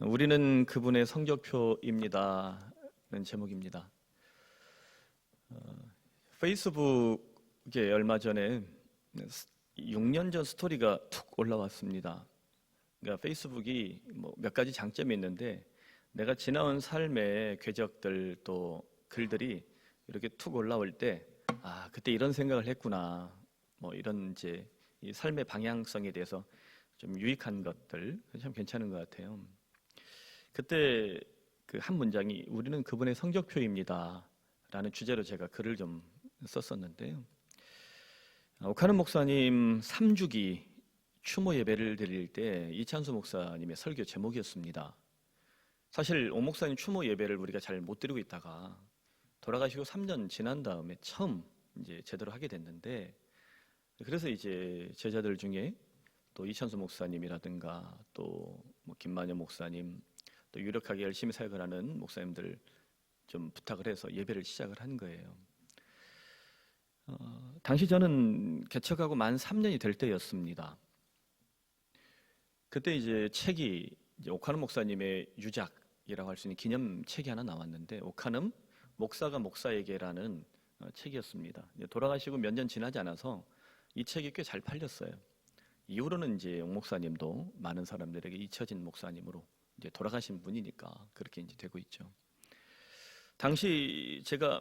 우리는 그분의 성적표입니다. 는 제목입니다. 페이스북에 얼마 전에 6년 전 스토리가 툭 올라왔습니다. 그러니까 페이스북이 몇 가지 장점이 있는데 내가 지나온 삶의 궤적들 또 글들이 이렇게 툭 올라올 때 그때 이런 생각을 했구나. 이런 이제 이 삶의 방향성에 대해서 좀 유익한 것들 참 괜찮은 것 같아요. 그때 그 한 문장이 우리는 그분의 성적표입니다 라는 주제로 제가 글을 좀 썼었는데요. 오카는 목사님 3주기 추모 예배를 드릴 때 이찬수 목사님의 설교 제목이었습니다. 사실 오 목사님 추모 예배를 우리가 잘 못 드리고 있다가 돌아가시고 3년 지난 다음에 처음 이제 제대로 하게 됐는데, 그래서 이제 제자들 중에 또 이찬수 목사님이라든가 또 김만여 목사님, 또 유력하게 열심히 사역을 하는 목사님들 좀 부탁을 해서 예배를 시작을 한 거예요. 당시 저는 개척하고 만 3년이 될 때였습니다. 그때 이제 책이 이제 오카는 목사님의 유작이라고 할 수 있는 기념책이 하나 나왔는데, 오카는 목사가 목사에게라는 책이었습니다. 돌아가시고 몇 년 지나지 않아서 이 책이 꽤 잘 팔렸어요. 이후로는 이제 옥 목사님도 많은 사람들에게 잊혀진 목사님으로 이제 돌아가신 분이니까 그렇게 이제 되고 있죠. 당시 제가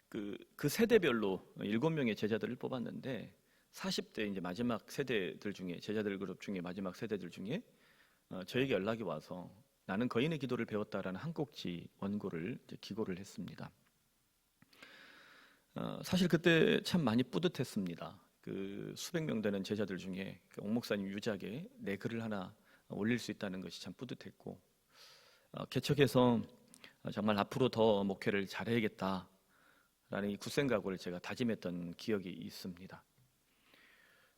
그 세대별로 7명의 제자들을 뽑았는데 40대 이제 마지막 세대들 중에, 제자들 그룹 중에 마지막 세대들 중에 저에게 연락이 와서 나는 거인의 기도를 배웠다라는 한 꼭지 원고를 이제 기고를 했습니다. 사실 그때 참 많이 뿌듯했습니다. 그 수백 명 되는 제자들 중에 옥 목사님 유작에 내 글을 하나 올릴 수 있다는 것이 참 뿌듯했고, 개척해서 정말 앞으로 더 목회를 잘해야겠다라는 이 굳생각을 제가 다짐했던 기억이 있습니다.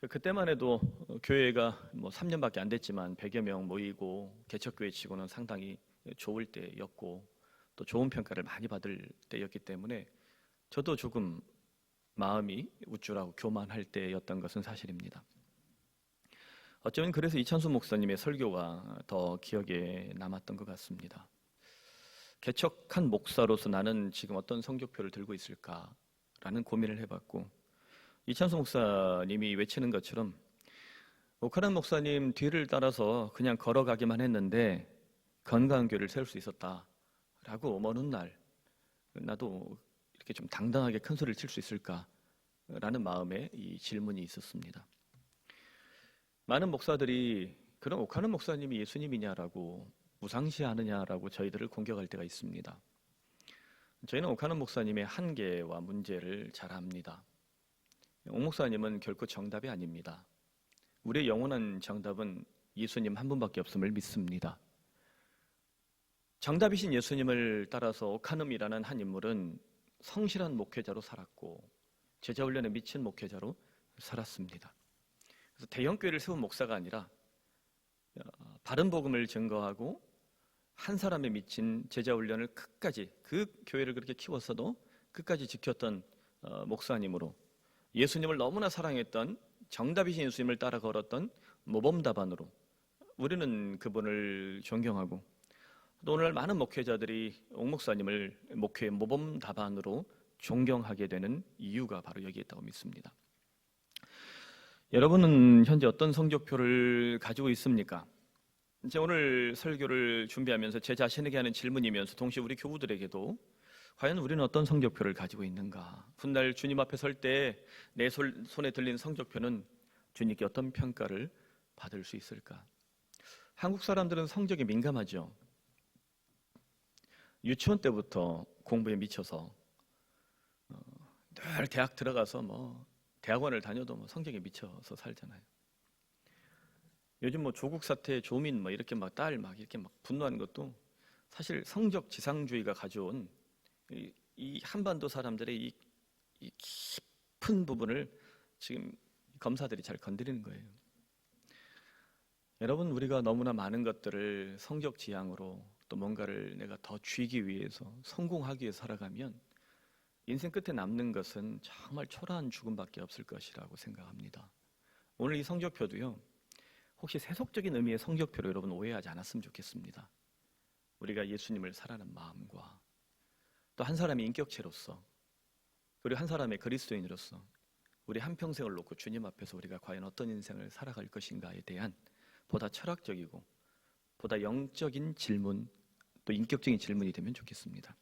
그때만 해도 교회가 3년밖에 안 됐지만 100여 명 모이고 개척교회 치고는 상당히 좋을 때였고 또 좋은 평가를 많이 받을 때였기 때문에 저도 조금 마음이 우쭐하고 교만할 때였던 것은 사실입니다. 어쩌면 그래서 이찬수 목사님의 설교가 더 기억에 남았던 것 같습니다. 개척한 목사로서 나는 지금 어떤 성적표를 들고 있을까라는 고민을 해봤고, 이찬수 목사님이 외치는 것처럼 오카는 목사님 뒤를 따라서 그냥 걸어가기만 했는데 건강한 교회를 세울 수 있었다라고 어느 날 나도 이렇게 좀 당당하게 큰 소리를 칠 수 있을까라는 마음에 이 질문이 있었습니다. 많은 목사들이 그럼 오카는 목사님이 예수님이냐라고 무상시하느냐라고 저희들을 공격할 때가 있습니다. 저희는 오카는 목사님의 한계와 문제를 잘 압니다. 옥 목사님은 결코 정답이 아닙니다. 우리의 영원한 정답은 예수님 한 분밖에 없음을 믿습니다. 정답이신 예수님을 따라서 오카눔이라는 한 인물은 성실한 목회자로 살았고 제자훈련에 미친 목회자로 살았습니다. 그래서 대형교회를 세운 목사가 아니라 바른 복음을 증거하고 한 사람에 미친 제자훈련을 끝까지, 그 교회를 그렇게 키웠어도 끝까지 지켰던 목사님으로, 예수님을 너무나 사랑했던, 정답이신 예수님을 따라 걸었던 모범답안으로 우리는 그분을 존경하고, 또 오늘날 많은 목회자들이 옥 목사님을 목회의 모범답안으로 존경하게 되는 이유가 바로 여기에 있다고 믿습니다. 여러분은 현재 어떤 성적표를 가지고 있습니까? 이제 오늘 설교를 준비하면서 제 자신에게 하는 질문이면서 동시에 우리 교우들에게도 과연 우리는 어떤 성적표를 가지고 있는가? 훗날 주님 앞에 설 때 내 손에 들린 성적표는 주님께 어떤 평가를 받을 수 있을까? 한국 사람들은 성적에 민감하죠. 유치원 때부터 공부에 미쳐서 늘 대학 들어가서 대학원을 다녀도 성적에 미쳐서 살잖아요. 요즘 조국 사태, 조민 이렇게 딸 이렇게 분노하는 것도 사실 성적 지상주의가 가져온 이 한반도 사람들의 이 깊은 부분을 지금 검사들이 잘 건드리는 거예요. 여러분, 우리가 너무나 많은 것들을 성적 지향으로 또 뭔가를 내가 더 쥐기 위해서, 성공하기 위해서 살아가면 인생 끝에 남는 것은 정말 초라한 죽음밖에 없을 것이라고 생각합니다. 오늘 이 성적표도요, 혹시 세속적인 의미의 성적표로 여러분 오해하지 않았으면 좋겠습니다. 우리가 예수님을 사랑하는 마음과 또 한 사람의 인격체로서 그리고 한 사람의 그리스도인으로서 우리 한평생을 놓고 주님 앞에서 우리가 과연 어떤 인생을 살아갈 것인가에 대한 보다 철학적이고 보다 영적인 질문 또 인격적인 질문이 되면 좋겠습니다.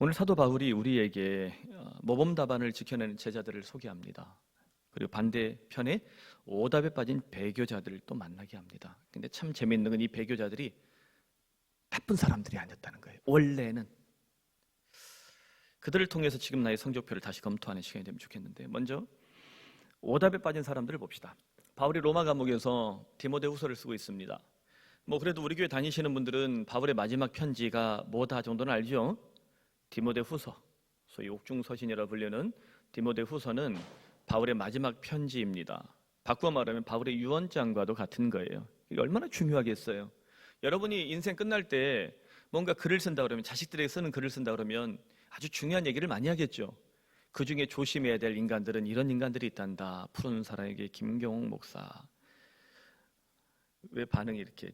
오늘 사도 바울이 우리에게 모범답안을 지켜내는 제자들을 소개합니다. 그리고 반대편에 오답에 빠진 배교자들을 또 만나게 합니다. 근데 참 재미있는 건 이 배교자들이 나쁜 사람들이 아니었다는 거예요. 원래는. 그들을 통해서 지금 나의 성적표를 다시 검토하는 시간이 되면 좋겠는데, 먼저 오답에 빠진 사람들을 봅시다. 바울이 로마 감옥에서 디모데후서를 쓰고 있습니다. 그래도 우리 교회 다니시는 분들은 바울의 마지막 편지가 뭐다 정도는 알죠? 디모데후서, 소위 옥중서신이라 불리는 디모데후서는 바울의 마지막 편지입니다. 바꾸어 말하면 바울의 유언장과도 같은 거예요. 이게 얼마나 중요하겠어요. 여러분이 인생 끝날 때 뭔가 글을 쓴다 그러면, 자식들에게 쓰는 글을 쓴다 그러면 아주 중요한 얘기를 많이 하겠죠. 그 중에 조심해야 될 인간들은 이런 인간들이 있단다. 푸른 사랑에게 김경옥 목사. 왜 반응이 이렇게?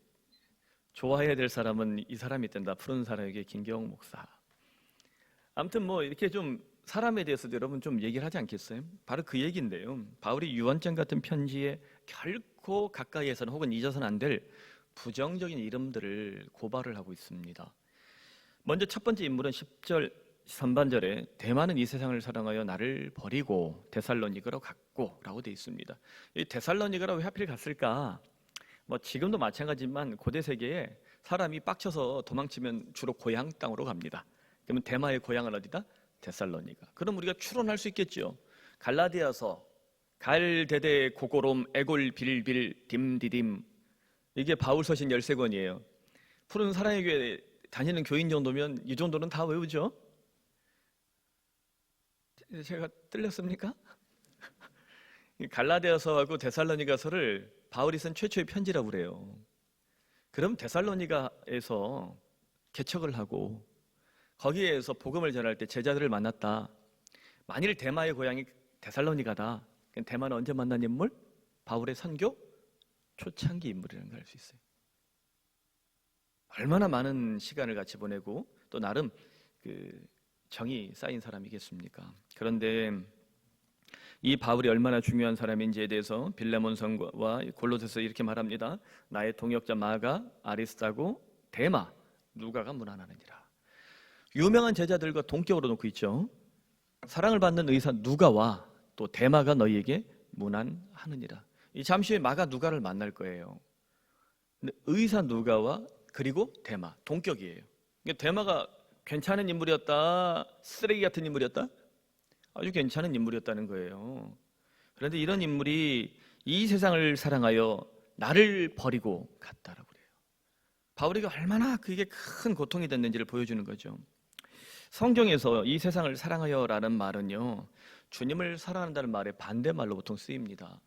좋아해야 될 사람은 이 사람이 있단다. 푸른 사랑에게 김경옥 목사. 아무튼 이렇게 좀 사람에 대해서도 여러분 좀 얘기를 하지 않겠어요? 바로 그 얘기인데요. 바울이 유언장 같은 편지에 결코 가까이에서는 혹은 잊어서는 안 될 부정적인 이름들을 고발을 하고 있습니다. 먼저 첫 번째 인물은 10절 선반절에 대만은 이 세상을 사랑하여 나를 버리고 데살로니가로 갔고 라고 되어 있습니다. 이 데살로니가로 왜 하필 갔을까? 지금도 마찬가지지만 고대 세계에 사람이 빡쳐서 도망치면 주로 고향 땅으로 갑니다. 그러면 대마의 고향은 어디다? 데살로니가. 그럼 우리가 추론할 수 있겠죠. 갈라디아서 갈대대 고고롬 에골 빌빌 딤디딤, 이게 바울 서신 13권이에요. 푸른 사랑의 교회 다니는 교인 정도면 이 정도는 다 외우죠? 제가 틀렸습니까? 갈라디아서하고 데살로니가서를 바울이 쓴 최초의 편지라고 그래요. 그럼 데살로니가에서 개척을 하고 거기에서 복음을 전할 때 제자들을 만났다. 만일 대마의 고향이 데살로니가다. 대마는 언제 만난 인물? 바울의 선교 초창기 인물이라는 걸 알 수 있어요. 얼마나 많은 시간을 같이 보내고 또 나름 정이 쌓인 사람이겠습니까? 그런데 이 바울이 얼마나 중요한 사람인지에 대해서 빌레몬 성과 골로새서 이렇게 말합니다. 나의 동역자 마가, 아리스타고, 데마, 누가가 문안하느니라. 유명한 제자들과 동격으로 놓고 있죠. 사랑을 받는 의사 누가와 또 데마가 너희에게 문안하느니라. 잠시 후에 마가 누가를 만날 거예요. 근데 의사 누가와 그리고 데마, 동격이에요. 그러니까 데마가 괜찮은 인물이었다, 쓰레기 같은 인물이었다? 아주 괜찮은 인물이었다는 거예요. 그런데 이런 인물이 이 세상을 사랑하여 나를 버리고 갔다라고 그래요. 바울이가 얼마나 그게 큰 고통이 됐는지를 보여주는 거죠. 성경에서 이 세상을 사랑하여라는 말은요, 주님을 사랑한다는 말의 반대말로 보통 쓰입니다.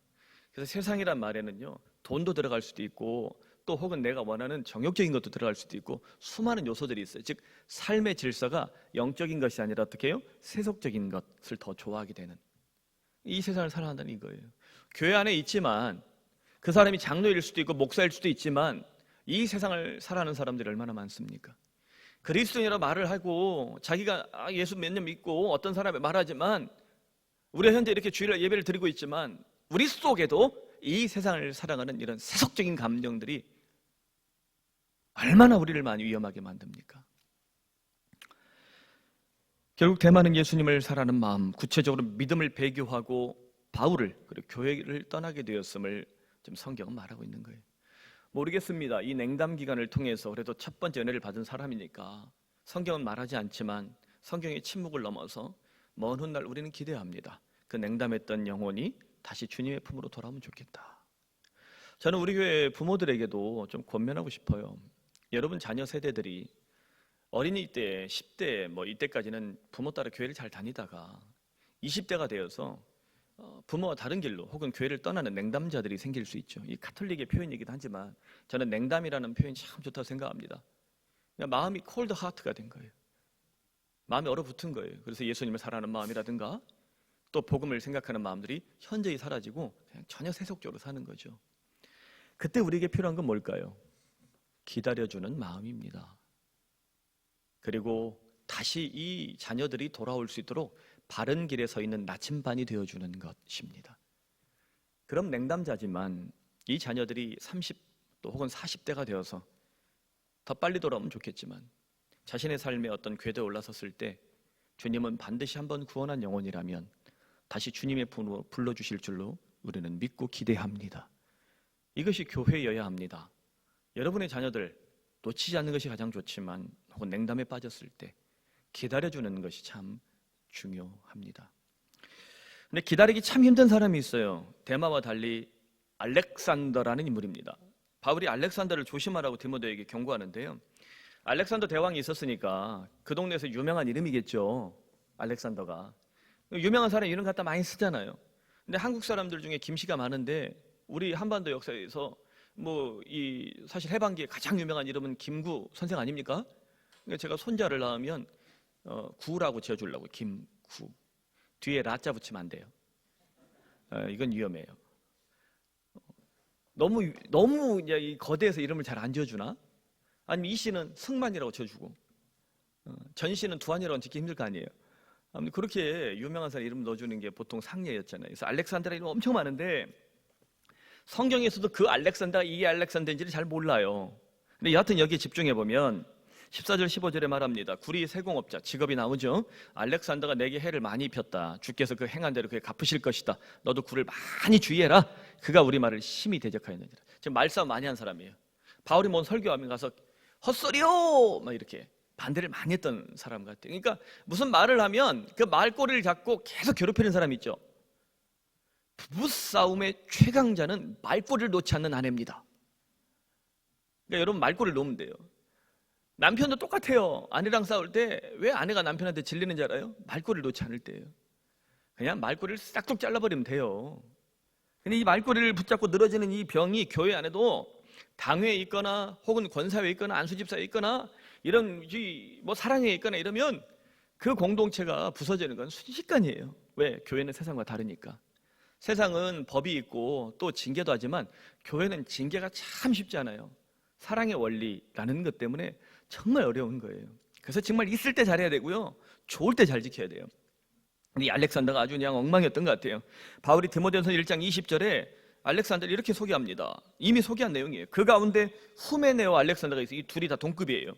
그래서 세상이란 말에는요, 돈도 들어갈 수도 있고 또 혹은 내가 원하는 정욕적인 것도 들어갈 수도 있고 수많은 요소들이 있어요. 즉 삶의 질서가 영적인 것이 아니라 어떻게 해요? 세속적인 것을 더 좋아하게 되는, 이 세상을 사랑한다는 이거예요. 교회 안에 있지만 그 사람이 장로일 수도 있고 목사일 수도 있지만 이 세상을 살아가는 사람들이 얼마나 많습니까? 그리스도인이라 말을 하고 자기가 예수 몇 년 믿고 어떤 사람이 말하지만 우리가 현재 이렇게 주일날 예배를 드리고 있지만 우리 속에도 이 세상을 살아가는 이런 세속적인 감정들이 얼마나 우리를 많이 위험하게 만듭니까? 결국 대만은 예수님을 사랑하는 마음, 구체적으로 믿음을 배교하고 바울을 그리고 교회를 떠나게 되었음을 지금 성경은 말하고 있는 거예요. 모르겠습니다. 이 냉담 기간을 통해서 그래도 첫 번째 은혜를 받은 사람이니까 성경은 말하지 않지만 성경의 침묵을 넘어서 먼 훗날 우리는 기대합니다. 그 냉담했던 영혼이 다시 주님의 품으로 돌아오면 좋겠다. 저는 우리 교회 부모들에게도 좀 권면하고 싶어요. 여러분 자녀 세대들이 어린이 때, 10대 이때까지는 부모 따라 교회를 잘 다니다가 20대가 되어서 부모와 다른 길로 혹은 교회를 떠나는 냉담자들이 생길 수 있죠. 이 카톨릭의 표현이기도 하지만 저는 냉담이라는 표현이 참 좋다고 생각합니다. 그냥 마음이 콜드 하트가 된 거예요. 마음이 얼어붙은 거예요. 그래서 예수님을 사랑하는 마음이라든가 또 복음을 생각하는 마음들이 현저히 사라지고 그냥 전혀 세속적으로 사는 거죠. 그때 우리에게 필요한 건 뭘까요? 기다려주는 마음입니다. 그리고 다시 이 자녀들이 돌아올 수 있도록 바른 길에 서 있는 나침반이 되어주는 것입니다. 그럼 냉담자지만 이 자녀들이 30또 혹은 40대가 되어서 더 빨리 돌아오면 좋겠지만 자신의 삶의 어떤 궤도에 올라섰을 때 주님은 반드시 한번 구원한 영혼이라면 다시 주님의 품으로 불러주실 줄로 우리는 믿고 기대합니다. 이것이 교회여야 합니다. 여러분의 자녀들 놓치지 않는 것이 가장 좋지만 혹은 냉담에 빠졌을 때 기다려주는 것이 참 중요합니다. 근데 기다리기 참 힘든 사람이 있어요. 데마와 달리 알렉산더라는 인물입니다. 바울이 알렉산더를 조심하라고 디모데에게 경고하는데요. 알렉산더 대왕이 있었으니까 그 동네에서 유명한 이름이겠죠. 알렉산더가 유명한 사람 이름 갖다 많이 쓰잖아요. 근데 한국 사람들 중에 김씨가 많은데 우리 한반도 역사에서 사실 해방기에 가장 유명한 이름은 김구 선생 아닙니까? 그러니까 제가 손자를 낳으면 구라고 지어주려고. 김구 뒤에 라자 붙이면 안 돼요. 이건 위험해요. 너무 이제 이 거대해서 이름을 잘 안 지어주나? 아니면 이 씨는 승만이라고 지어주고 전 씨는 두한이라고 짓기 힘들 거 아니에요. 아무튼 그렇게 유명한 사람 이름 넣어주는 게 보통 상례였잖아요. 그래서 알렉산더라 이름 엄청 많은데 성경에서도 그 알렉산더가 이 알렉산더인지를 잘 몰라요. 근데 여하튼 여기에 집중해 보면 14절 15절에 말합니다. 구리 세공업자 직업이 나오죠. 알렉산더가 내게 해를 많이 입혔다. 주께서 그 행한 대로 그에 갚으실 것이다. 너도 구를 많이 주의해라. 그가 우리 말을 심히 대적하였느니라. 지금 말싸움 많이 한 사람이에요. 바울이 뭔 설교하면 가서 헛소리요 막 이렇게 반대를 많이 했던 사람 같아요. 그러니까 무슨 말을 하면 그 말꼬리를 잡고 계속 괴롭히는 사람 있죠. 부부싸움의 최강자는 말꼬리를 놓지 않는 아내입니다. 그러니까 여러분 말꼬리를 놓으면 돼요. 남편도 똑같아요. 아내랑 싸울 때 왜 아내가 남편한테 질리는 줄 알아요? 말꼬리를 놓지 않을 때예요. 그냥 말꼬리를 싹둑 잘라버리면 돼요. 근데 이 말꼬리를 붙잡고 늘어지는 이 병이 교회 안에도 당회에 있거나 혹은 권사회에 있거나 안수집사에 있거나 이런 사랑회에 있거나 이러면 그 공동체가 부서지는 건 순식간이에요. 왜? 교회는 세상과 다르니까. 세상은 법이 있고 또 징계도 하지만 교회는 징계가 참 쉽지 않아요. 사랑의 원리라는 것 때문에 정말 어려운 거예요. 그래서 정말 있을 때 잘해야 되고요. 좋을 때 잘 지켜야 돼요. 근데 이 알렉산더가 아주 그냥 엉망이었던 것 같아요. 바울이 디모데전서 1장 20절에 알렉산더를 이렇게 소개합니다. 이미 소개한 내용이에요. 그 가운데 후메네와 알렉산더가 있어요. 이 둘이 다 동급이에요.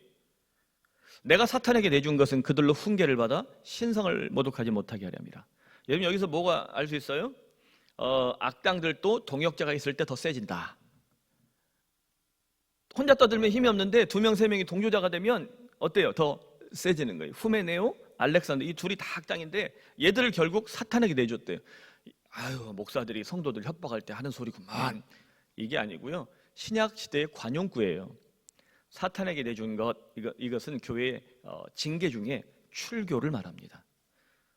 내가 사탄에게 내준 것은 그들로 훈계를 받아 신성을 모독하지 못하게 하려 함이라. 여러분 여기서 뭐가 알 수 있어요? 악당들도 동역자가 있을 때 더 세진다. 혼자 떠들면 힘이 없는데 2명, 3명이 동조자가 되면 어때요? 더 세지는 거예요. 후메네오, 알렉산더 이 둘이 다 악당인데 얘들을 결국 사탄에게 내줬대요. 아유, 목사들이 성도들 협박할 때 하는 소리구만. 이게 아니고요. 신약 시대의 관용구예요. 사탄에게 내준 이것은 교회의 징계 중에 출교를 말합니다.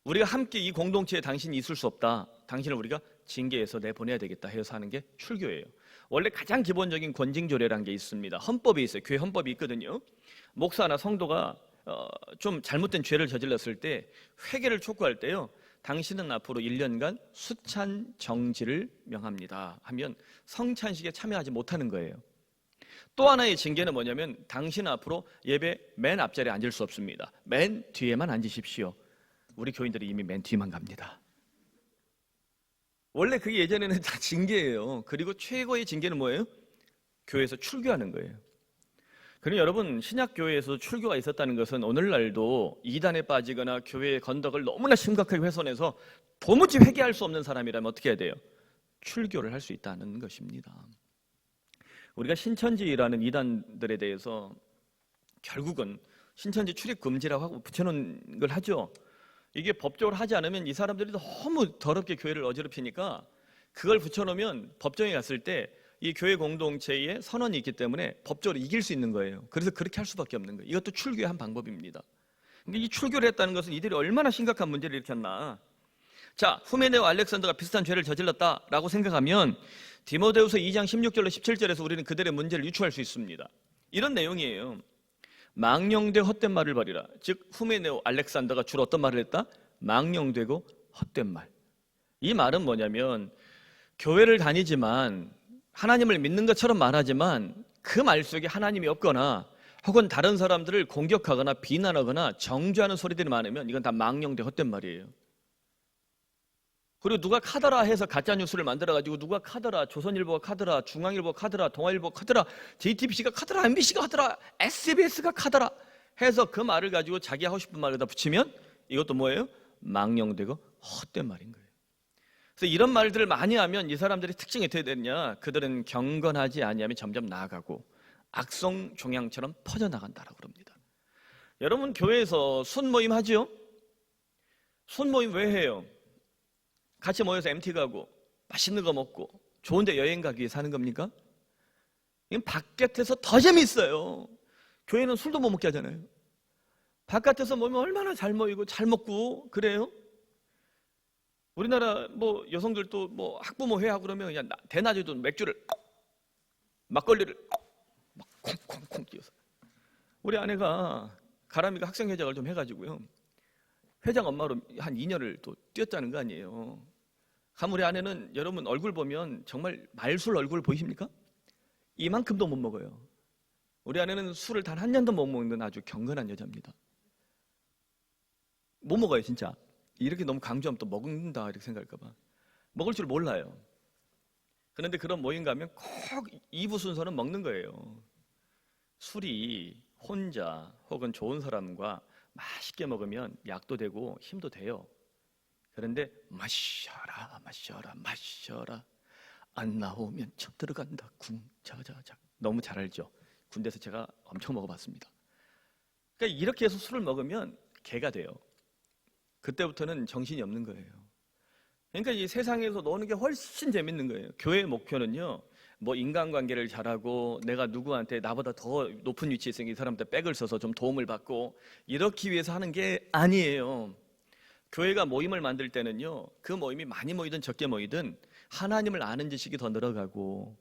우리가 함께 이 공동체에 당신이 있을 수 없다. 당신을 우리가 징계해서 내보내야 되겠다 해서 하는 게 출교예요. 원래 가장 기본적인 권징조례라는 게 있습니다. 헌법에 있어요. 교회 헌법이 있거든요. 목사나 성도가 좀 잘못된 죄를 저질렀을 때 회개를 촉구할 때요. 당신은 앞으로 1년간 수찬 정지를 명합니다 하면 성찬식에 참여하지 못하는 거예요. 또 하나의 징계는 뭐냐면 당신은 앞으로 예배 맨 앞자리에 앉을 수 없습니다. 맨 뒤에만 앉으십시오. 우리 교인들이 이미 맨 뒤만 갑니다. 원래 그게 예전에는 다 징계예요. 그리고 최고의 징계는 뭐예요? 교회에서 출교하는 거예요. 그럼 여러분 신약교회에서 출교가 있었다는 것은 오늘날도 이단에 빠지거나 교회의 건덕을 너무나 심각하게 훼손해서 도무지 회개할 수 없는 사람이라면 어떻게 해야 돼요? 출교를 할 수 있다는 것입니다. 우리가 신천지라는 이단들에 대해서 결국은 신천지 출입 금지라고 하고 붙여놓은 걸 하죠. 이게 법적으로 하지 않으면 이 사람들이 너무 더럽게 교회를 어지럽히니까 그걸 붙여놓으면 법정에 갔을 때 이 교회 공동체에 선언이 있기 때문에 법적으로 이길 수 있는 거예요. 그래서 그렇게 할 수밖에 없는 거예요. 이것도 출교의 한 방법입니다. 근데 이 출교를 했다는 것은 이들이 얼마나 심각한 문제를 일으켰나. 자, 후메네와 알렉산더가 비슷한 죄를 저질렀다라고 생각하면 디모데후서 2장 16절로 17절에서 우리는 그들의 문제를 유추할 수 있습니다. 이런 내용이에요. 망령되 헛된 말을 버리라. 즉 후메네오 알렉산더가 주로 어떤 말을 했다? 망령되고 헛된 말. 이 말은 뭐냐면 교회를 다니지만 하나님을 믿는 것처럼 말하지만 그 말 속에 하나님이 없거나 혹은 다른 사람들을 공격하거나 비난하거나 정죄하는 소리들이 많으면 이건 다 망령되 헛된 말이에요. 그리고 누가 카더라 해서 가짜 뉴스를 만들어가지고 누가 카더라, 조선일보가 카더라, 중앙일보가 카더라, 동아일보가 카더라, JTBC가 카더라, MBC가 카더라, SBS가 카더라 해서 그 말을 가지고 자기 하고 싶은 말에다 붙이면 이것도 뭐예요? 망령되고 헛된 말인 거예요. 그래서 이런 말들을 많이 하면 이 사람들의 특징이 어떻게 되느냐? 그들은 경건하지 아니하면 점점 나아가고 악성 종양처럼 퍼져나간다라고 그럽니다. 여러분 교회에서 순모임 하죠? 순모임 왜 해요? 같이 모여서 MT 가고 맛있는 거 먹고 좋은 데 여행 가기 위해서 하는 겁니까? 이건 바깥에서 더 재밌어요. 교회는 술도 못 먹게 하잖아요. 바깥에서 모이면 얼마나 잘 모이고 잘 먹고 그래요? 우리나라 뭐 여성들도 뭐 학부모 회하고 그러면 그냥 대낮에도 맥주를 막걸리를 막 콩콩콩 끼워서. 우리 아내가 가람이가 학생회장을 좀 해가지고요, 회장 엄마로 한 2년을 또 뛰었다는 거 아니에요. 참 우리 아내는 여러분 얼굴 보면 정말 말술 얼굴 보이십니까? 이만큼도 못 먹어요. 우리 아내는 술을 단 한 잔도 못 먹는 아주 경건한 여자입니다. 못 먹어요 진짜. 이렇게 너무 강조하면 또 먹는다 이렇게 생각할까 봐. 먹을 줄 몰라요. 그런데 그런 모임 가면 꼭 2부 순서는 먹는 거예요. 술이 혼자 혹은 좋은 사람과 맛있게 먹으면 약도 되고 힘도 돼요. 그런데 마셔라 마셔라 마셔라 안 나오면 쳐 들어간다 궁자자자. 너무 잘 알죠? 군대에서 제가 엄청 먹어봤습니다. 그러니까 이렇게 해서 술을 먹으면 개가 돼요. 그때부터는 정신이 없는 거예요. 그러니까 이 세상에서 노는 게 훨씬 재밌는 거예요. 교회의 목표는요, 뭐 인간관계를 잘하고 내가 누구한테 나보다 더 높은 위치에 있으니 이 사람한테 백을 써서 좀 도움을 받고 이렇기 위해서 하는 게 아니에요. 교회가 모임을 만들 때는요, 그 모임이 많이 모이든 적게 모이든 하나님을 아는 지식이 더 늘어가고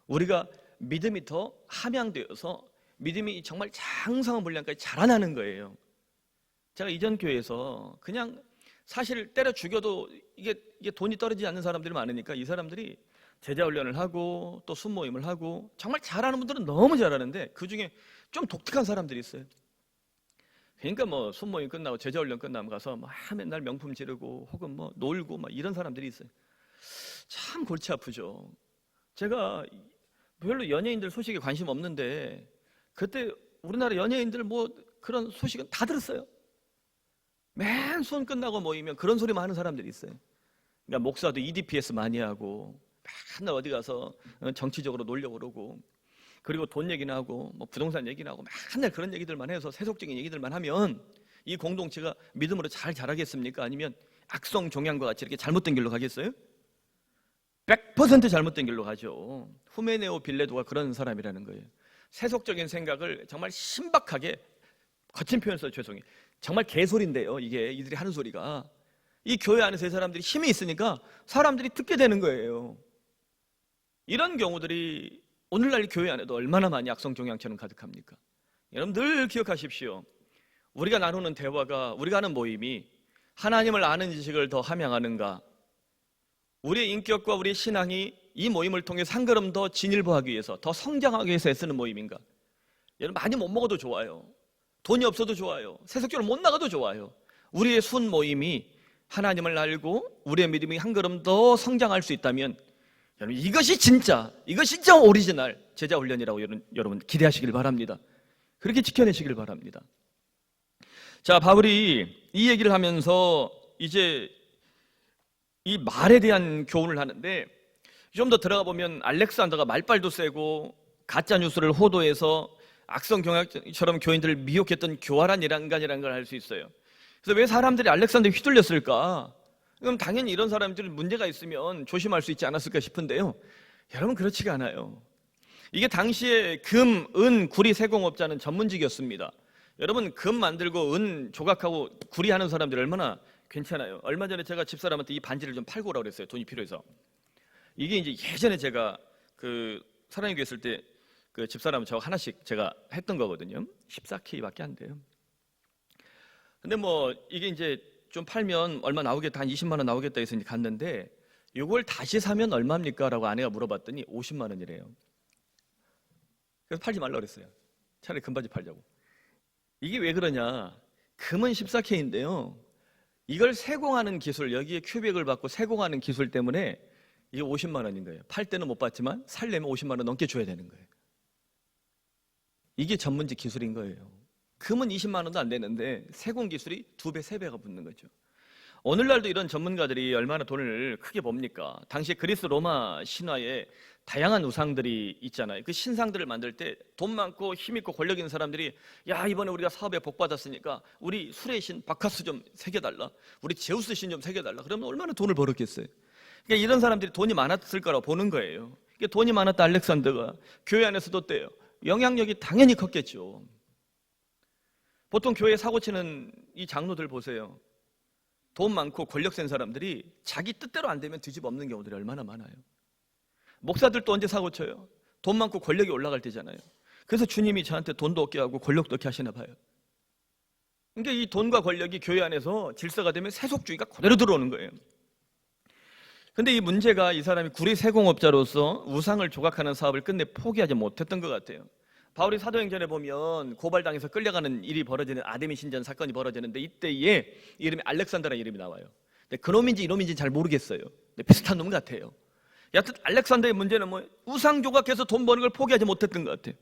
우리가 믿음이 더 함양되어서 믿음이 정말 장성한 분량까지 자라나는 거예요. 제가 이전 교회에서 그냥 사실 때려 죽여도 이게 돈이 떨어지지 않는 사람들이 많으니까 이 사람들이 제자 훈련을 하고 또 순모임을 하고 정말 잘하는 분들은 너무 잘하는데 그중에 좀 독특한 사람들이 있어요. 그러니까 뭐 순모임 끝나고 제자 훈련 끝나면 가서 막 맨날 명품 지르고 혹은 뭐 놀고 막 이런 사람들이 있어요. 참 골치 아프죠. 제가 별로 연예인들 소식에 관심 없는데 그때 우리나라 연예인들 뭐 그런 소식은 다 들었어요. 맨 수업 끝나고 모이면 그런 소리만 하는 사람들이 있어요. 그러니까 목사도 EDPS 많이 하고 맨날 어디 가서 정치적으로 놀려고 그러고 그리고 돈 얘기나 하고 뭐 부동산 얘기나 하고 맨날 그런 얘기들만 해서 세속적인 얘기들만 하면 이 공동체가 믿음으로 잘 자라겠습니까? 아니면 악성 종양과 같이 이렇게 잘못된 길로 가겠어요? 100% 잘못된 길로 가죠. 후메네오 빌레도가 그런 사람이라는 거예요. 세속적인 생각을 정말 신박하게, 거친 표현 써서 죄송해요, 정말 개소리인데요. 이게 이들이 하는 소리가 이 교회 안에서 이 사람들이 힘이 있으니까 사람들이 듣게 되는 거예요. 이런 경우들이 오늘날 교회 안에도 얼마나 많이 악성종양처럼 가득합니까? 여러분 늘 기억하십시오. 우리가 나누는 대화가, 우리가 하는 모임이 하나님을 아는 지식을 더 함양하는가, 우리의 인격과 우리의 신앙이 이 모임을 통해서 한 걸음 더 진일보하기 위해서, 더 성장하기 위해서 애쓰는 모임인가? 여러분 많이 못 먹어도 좋아요. 돈이 없어도 좋아요. 세속적으로 못 나가도 좋아요. 우리의 순 모임이 하나님을 알고 우리의 믿음이 한 걸음 더 성장할 수 있다면 여러분 이것이 진짜 오리지널 제자 훈련이라고 여러분 기대하시길 바랍니다. 그렇게 지켜내시길 바랍니다. 자, 바울이 이 얘기를 하면서 이제 이 말에 대한 교훈을 하는데 좀 더 들어가 보면 알렉산더가 말빨도 세고 가짜 뉴스를 호도해서 악성 경약처럼 교인들을 미혹했던 교활한 인간이라는 걸 알 수 있어요. 그래서 왜 사람들이 알렉산더에 휘둘렸을까? 그럼 당연히 이런 사람들은 문제가 있으면 조심할 수 있지 않았을까 싶은데요. 여러분 그렇지가 않아요. 이게 당시에 금, 은, 구리 세공업자는 전문직이었습니다. 여러분 금 만들고 은 조각하고 구리 하는 사람들 얼마나 괜찮아요. 얼마 전에 제가 집사람한테 이 반지를 좀 팔고 오라고 그랬어요. 돈이 필요해서. 이게 이제 예전에 제가 그 사랑의 교회 있을 때 그 집사람 저 하나씩 제가 했던 거거든요. 14K밖에 안 돼요. 근데 뭐 이게 이제 좀 팔면 얼마 나오겠다, 한 20만 원 나오겠다 해서 이제 갔는데 이걸 다시 사면 얼마입니까? 라고 아내가 물어봤더니 50만 원이래요. 그래서 팔지 말라 그랬어요. 차라리 금바지 팔자고. 이게 왜 그러냐? 금은 14K인데요. 이걸 세공하는 기술, 여기에 큐빅을 받고 세공하는 기술 때문에 이게 50만 원인 거예요. 팔 때는 못 받지만 살려면 50만 원 넘게 줘야 되는 거예요. 이게 전문직 기술인 거예요. 금은 20만 원도 안 되는데 세공 기술이 2배, 3배가 붙는 거죠. 오늘날도 이런 전문가들이 얼마나 돈을 크게 법니까? 당시 그리스 로마 신화에 다양한 우상들이 있잖아요. 그 신상들을 만들 때 돈 많고 힘 있고 권력 있는 사람들이 야, 이번에 우리가 사업에 복 받았으니까 우리 술의 신 바카스 좀 새겨달라, 우리 제우스 신 좀 새겨달라. 그러면 얼마나 돈을 벌었겠어요. 그러니까 이런 사람들이 돈이 많았을 거라고 보는 거예요. 그러니까 돈이 많았다 알렉산더가 교회 안에서도 때요. 영향력이 당연히 컸겠죠. 보통 교회 사고 치는 이 장로들 보세요. 돈 많고 권력 센 사람들이 자기 뜻대로 안 되면 뒤집어 엎는 경우들이 얼마나 많아요. 목사들도 언제 사고 쳐요? 돈 많고 권력이 올라갈 때잖아요. 그래서 주님이 저한테 돈도 얻게 하고 권력도 얻게 하시나 봐요. 그러니까 이 돈과 권력이 교회 안에서 질서가 되면 세속주의가 그대로 들어오는 거예요. 근데 이 문제가 이 사람이 구리 세공업자로서 우상을 조각하는 사업을 끝내 포기하지 못했던 것 같아요. 바울이 사도행전에 보면 고발당해서 끌려가는 일이 벌어지는 아데미 신전 사건이 벌어지는데 이때에 이름이 알렉산더라는 이름이 나와요. 근데 그놈인지 이놈인지 잘 모르겠어요. 근데 비슷한 놈 같아요. 여하튼 알렉산더의 문제는 뭐 우상 조각해서 돈 버는 걸 포기하지 못했던 것 같아요.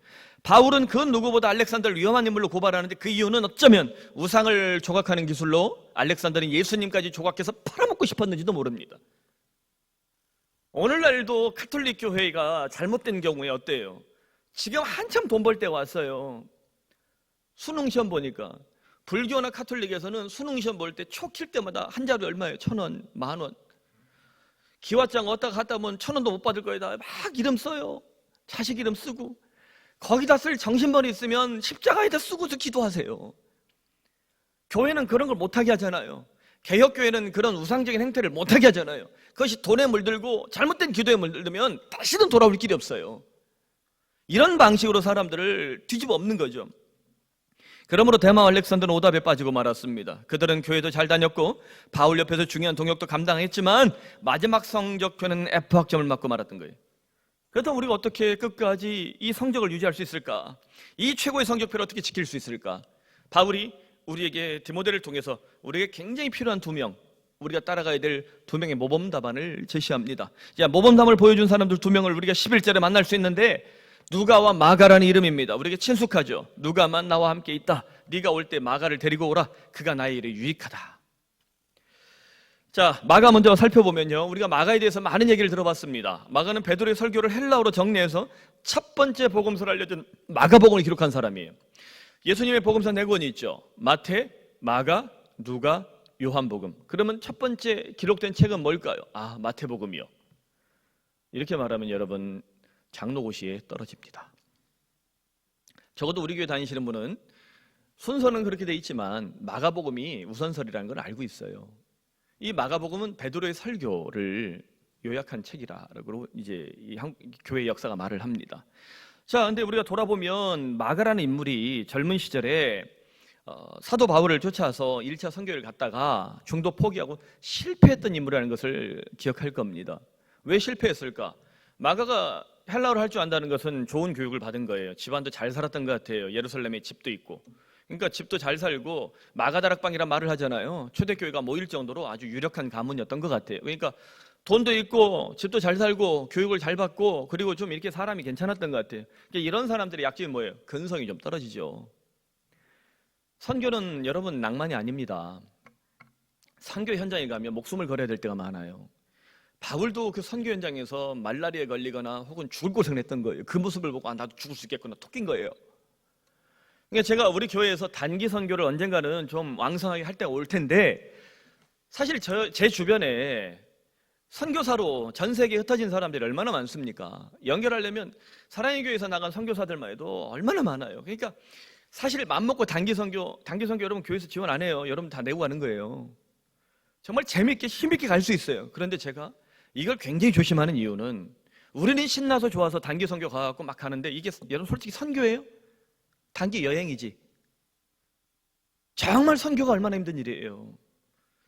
바울은 그 누구보다 알렉산더를 위험한 인물로 고발하는데 그 이유는 어쩌면 우상을 조각하는 기술로 알렉산더는 예수님까지 조각해서 팔아먹고 싶었는지도 모릅니다. 오늘날도 가톨릭 교회가 잘못된 경우에 어때요? 지금 한참 돈 벌 때 왔어요. 수능시험 보니까 불교나 카톨릭에서는 수능시험 볼 때 초 킬 때마다 한 자루 얼마예요? 1,000원, 10,000원. 기와장 얻다가 갔다 오면 1,000원도 못 받을 거에다 막 이름 써요. 자식 이름 쓰고 거기다 쓸 정신머리 있으면 십자가에다 쓰고서 기도하세요. 교회는 그런 걸 못하게 하잖아요. 개혁교회는 그런 우상적인 행태를 못하게 하잖아요. 그것이 돈에 물들고 잘못된 기도에 물들면 다시는 돌아올 길이 없어요. 이런 방식으로 사람들을 뒤집어 엎는 거죠. 그러므로 데마 알렉산더는 오답에 빠지고 말았습니다. 그들은 교회도 잘 다녔고 바울 옆에서 중요한 동역도 감당했지만 마지막 성적표는 F학점을 맞고 말았던 거예요. 그렇다면 우리가 어떻게 끝까지 이 성적을 유지할 수 있을까? 이 최고의 성적표를 어떻게 지킬 수 있을까? 바울이 우리에게 디모데를 통해서 우리에게 굉장히 필요한 2명, 우리가 따라가야 될 2명의 모범 답안을 제시합니다. 자, 모범 답안을 보여준 사람들 2명을 우리가 11절에 만날 수 있는데 누가와 마가라는 이름입니다. 우리에게 친숙하죠. 누가만 나와 함께 있다. 네가 올 때 마가를 데리고 오라. 그가 나의 일에 유익하다. 자, 마가 먼저 살펴보면요, 우리가 마가에 대해서 많은 얘기를 들어봤습니다. 마가는 베드로의 설교를 헬라어로 정리해서 첫 번째 복음서를 알려준 마가복음을 기록한 사람이에요. 예수님의 복음서 4권이 있죠. 마태, 마가, 누가, 요한복음. 그러면 첫 번째 기록된 책은 뭘까요? 아, 마태복음이요. 이렇게 말하면 여러분 장로고시에 떨어집니다. 적어도 우리 교회 다니시는 분은 순서는 그렇게 돼 있지만 마가복음이 우선설이라는 걸 알고 있어요. 이 마가복음은 베드로의 설교를 요약한 책이라고 이제 이 교회 역사가 말을 합니다. 자, 근데 우리가 돌아보면 마가라는 인물이 젊은 시절에 사도 바울을 쫓아서 1차 선교를 갔다가 중도 포기하고 실패했던 인물이라는 것을 기억할 겁니다. 왜 실패했을까? 마가가 헬라어를 할 줄 안다는 것은 좋은 교육을 받은 거예요. 집안도 잘 살았던 것 같아요. 예루살렘에 집도 있고. 그러니까 집도 잘 살고 마가다락방이란 말을 하잖아요. 초대교회가 모일 정도로 아주 유력한 가문이었던 것 같아요. 그러니까 돈도 있고 집도 잘 살고 교육을 잘 받고 그리고 좀 이렇게 사람이 괜찮았던 것 같아요. 그러니까 이런 사람들의 약점이 뭐예요? 근성이 좀 떨어지죠. 선교는 여러분 낭만이 아닙니다. 선교 현장에 가면 목숨을 걸어야 될 때가 많아요. 바울도 그 선교 현장에서 말라리아에 걸리거나 혹은 죽을 고생을 했던 거예요. 그 모습을 보고 아, 나도 죽을 수 있겠구나 토낀 거예요. 그러니까 제가 우리 교회에서 단기 선교를 언젠가는 좀 왕성하게 할 때가 올 텐데 사실 제 주변에 선교사로 전 세계에 흩어진 사람들이 얼마나 많습니까? 연결하려면 사랑의 교회에서 나간 선교사들만 해도 얼마나 많아요. 그러니까 사실 맘먹고 단기 선교 여러분 교회에서 지원 안 해요. 여러분 다 내고 가는 거예요. 정말 재밌게 힘있게 갈 수 있어요. 그런데 제가 이걸 굉장히 조심하는 이유는 우리는 신나서 좋아서 단기 선교 가갖고 막 가는데 이게 여러분 솔직히 선교예요? 단기 여행이지. 정말 선교가 얼마나 힘든 일이에요.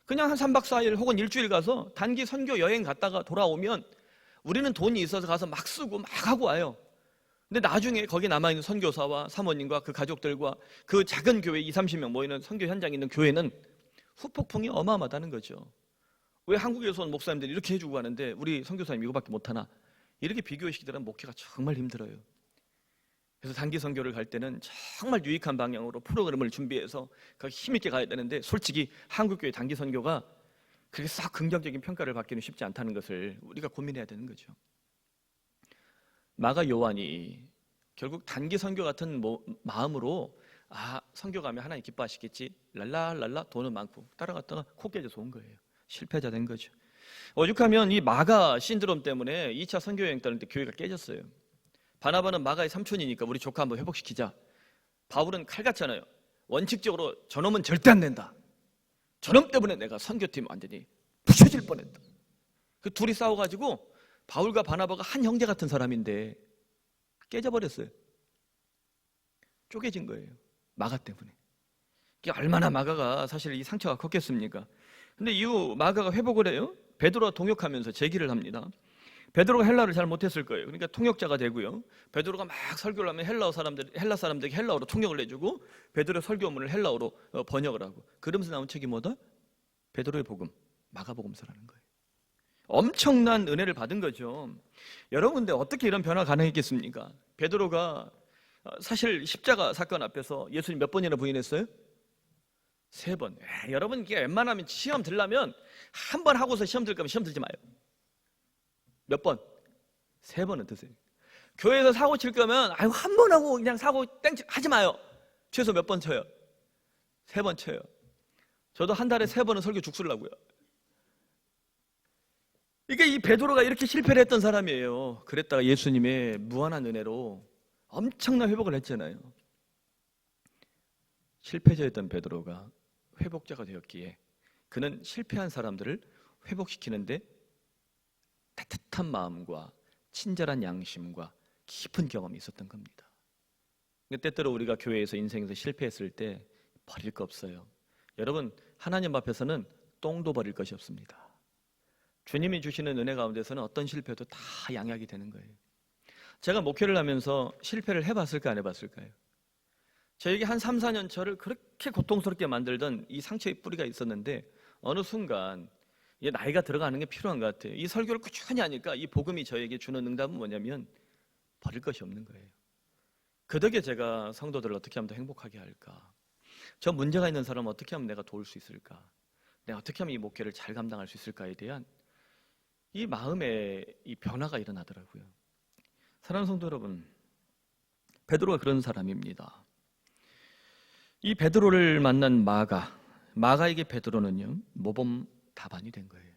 그냥 한 3박 4일 혹은 일주일 가서 단기 선교 여행 갔다가 돌아오면 우리는 돈이 있어서 가서 막 쓰고 막 하고 와요. 근데 나중에 거기 남아있는 선교사와 사모님과 그 가족들과 그 작은 교회 20, 30명 모이는 선교 현장에 있는 교회는 후폭풍이 어마어마하다는 거죠. 왜 한국에서 온 목사님들이 이렇게 해주고 가는데 우리 선교사님 이거밖에 못하나? 이렇게 비교시키더라면 목회가 정말 힘들어요. 그래서 단기 선교를 갈 때는 정말 유익한 방향으로 프로그램을 준비해서 힘있게 가야 되는데, 솔직히 한국교회 단기 선교가 그렇게 싹 긍정적인 평가를 받기는 쉽지 않다는 것을 우리가 고민해야 되는 거죠. 마가 요한이 결국 단기 선교 같은 마음으로 선교 가면 하나님 기뻐하시겠지, 랄라랄라 돈은 많고 따라갔다가 코 깨져서 온 거예요. 실패자 된 거죠. 오죽하면 이 마가 신드롬 때문에 2차 선교 여행 떠날 때 교회가 깨졌어요. 바나바는 마가의 삼촌이니까 우리 조카 한번 회복시키자. 바울은 칼 같잖아요. 원칙적으로 저놈은 절대 안 된다. 저놈 때문에 내가 선교팀 완전히 부셔질 뻔했다. 그 둘이 싸워가지고 바울과 바나바가 한 형제 같은 사람인데 깨져버렸어요. 쪼개진 거예요. 마가 때문에. 이게 얼마나 마가가 사실 이 상처가 컸겠습니까? 근데 이후 마가가 회복을 해요. 베드로와 동역하면서 제기를 합니다. 베드로가 헬라를 잘 못했을 거예요. 그러니까 통역자가 되고요. 베드로가 막 설교를 하면 헬라 사람들에게 헬라어로 통역을 해주고 베드로의 설교문을 헬라어로 번역을 하고, 그러면서 나온 책이 뭐다? 베드로의 복음, 마가복음서라는 거예요. 엄청난 은혜를 받은 거죠. 여러분, 근데 어떻게 이런 변화가 가능했겠습니까? 베드로가 사실 십자가 사건 앞에서 예수님 몇 번이나 부인했어요? 3번. 여러분, 이게 웬만하면 시험 들려면 한 번 하고서 시험 들 거면 시험 들지 마요. 몇 번? 3번은 드세요. 교회에서 사고 칠 거면 한 번 하고 그냥 사고 땡치 하지 마요. 최소 몇 번 쳐요? 3번 쳐요. 저도 한 달에 3번은 설교 죽쓰려고요. 그러니까 이 베드로가 이렇게 실패를 했던 사람이에요. 그랬다가 예수님의 무한한 은혜로 엄청난 회복을 했잖아요. 실패자였던 베드로가 회복자가 되었기에 그는 실패한 사람들을 회복시키는데 따뜻한 마음과 친절한 양심과 깊은 경험이 있었던 겁니다. 때때로 우리가 교회에서 인생에서 실패했을 때 버릴 거 없어요. 여러분, 하나님 앞에서는 똥도 버릴 것이 없습니다. 주님이 주시는 은혜 가운데서는 어떤 실패도 다 양약이 되는 거예요. 제가 목회를 하면서 실패를 해봤을까 안 해봤을까요? 저에게 한 3, 4년 저를 그렇게 고통스럽게 만들던 이 상처의 뿌리가 있었는데 어느 순간 이게 나이가 들어가는 게 필요한 것 같아요. 이 설교를 꾸준히 하니까 이 복음이 저에게 주는 응답은 뭐냐면 버릴 것이 없는 거예요. 그 덕에 제가 성도들을 어떻게 하면 더 행복하게 할까? 저 문제가 있는 사람을 어떻게 하면 내가 도울 수 있을까? 내가 어떻게 하면 이 목회를 잘 감당할 수 있을까에 대한 이 마음의 이 변화가 일어나더라고요. 사랑하는 성도 여러분, 베드로가 그런 사람입니다. 이 베드로를 만난 마가에게 베드로는요, 모범 답안이 된 거예요.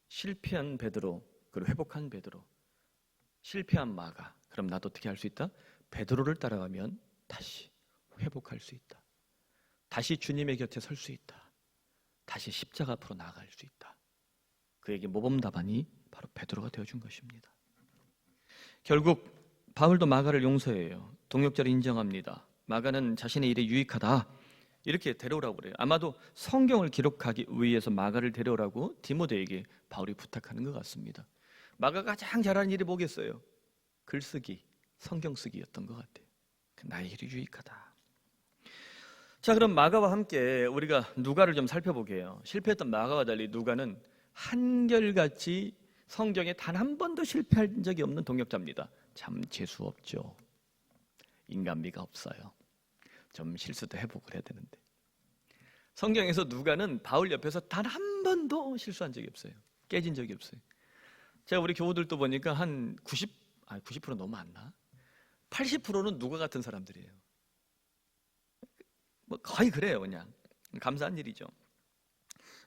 실패한 베드로, 그리고 회복한 베드로, 실패한 마가. 그럼 나도 어떻게 할 수 있다? 베드로를 따라가면 다시 회복할 수 있다. 다시 주님의 곁에 설 수 있다. 다시 십자가 앞으로 나아갈 수 있다. 그에게 모범 답안이 바로 베드로가 되어준 것입니다. 결국 바울도 마가를 용서해요. 동역자를 인정합니다. 마가는 자신의 일에 유익하다, 이렇게 데려오라고 그래요. 아마도 성경을 기록하기 위해서 마가를 데려오라고 디모데에게 바울이 부탁하는 것 같습니다. 마가가 가장 잘하는 일이 뭐겠어요? 글쓰기, 성경 쓰기였던 것 같아요. 나의 일이 유익하다. 자, 그럼 마가와 함께 우리가 누가를 좀 살펴보게요. 실패했던 마가와 달리 누가는 한결같이 성경에 단 한 번도 실패한 적이 없는 동역자입니다. 참 재수 없죠. 인간미가 없어요. 좀 실수도 회복을 해야 되는데. 성경에서 누가는 바울 옆에서 단 한 번도 실수한 적이 없어요. 깨진 적이 없어요. 제가 우리 교우들도 보니까 한 90% 너무 안 나? 80%는 누가 같은 사람들이에요. 뭐 거의 그래요. 그냥 감사한 일이죠.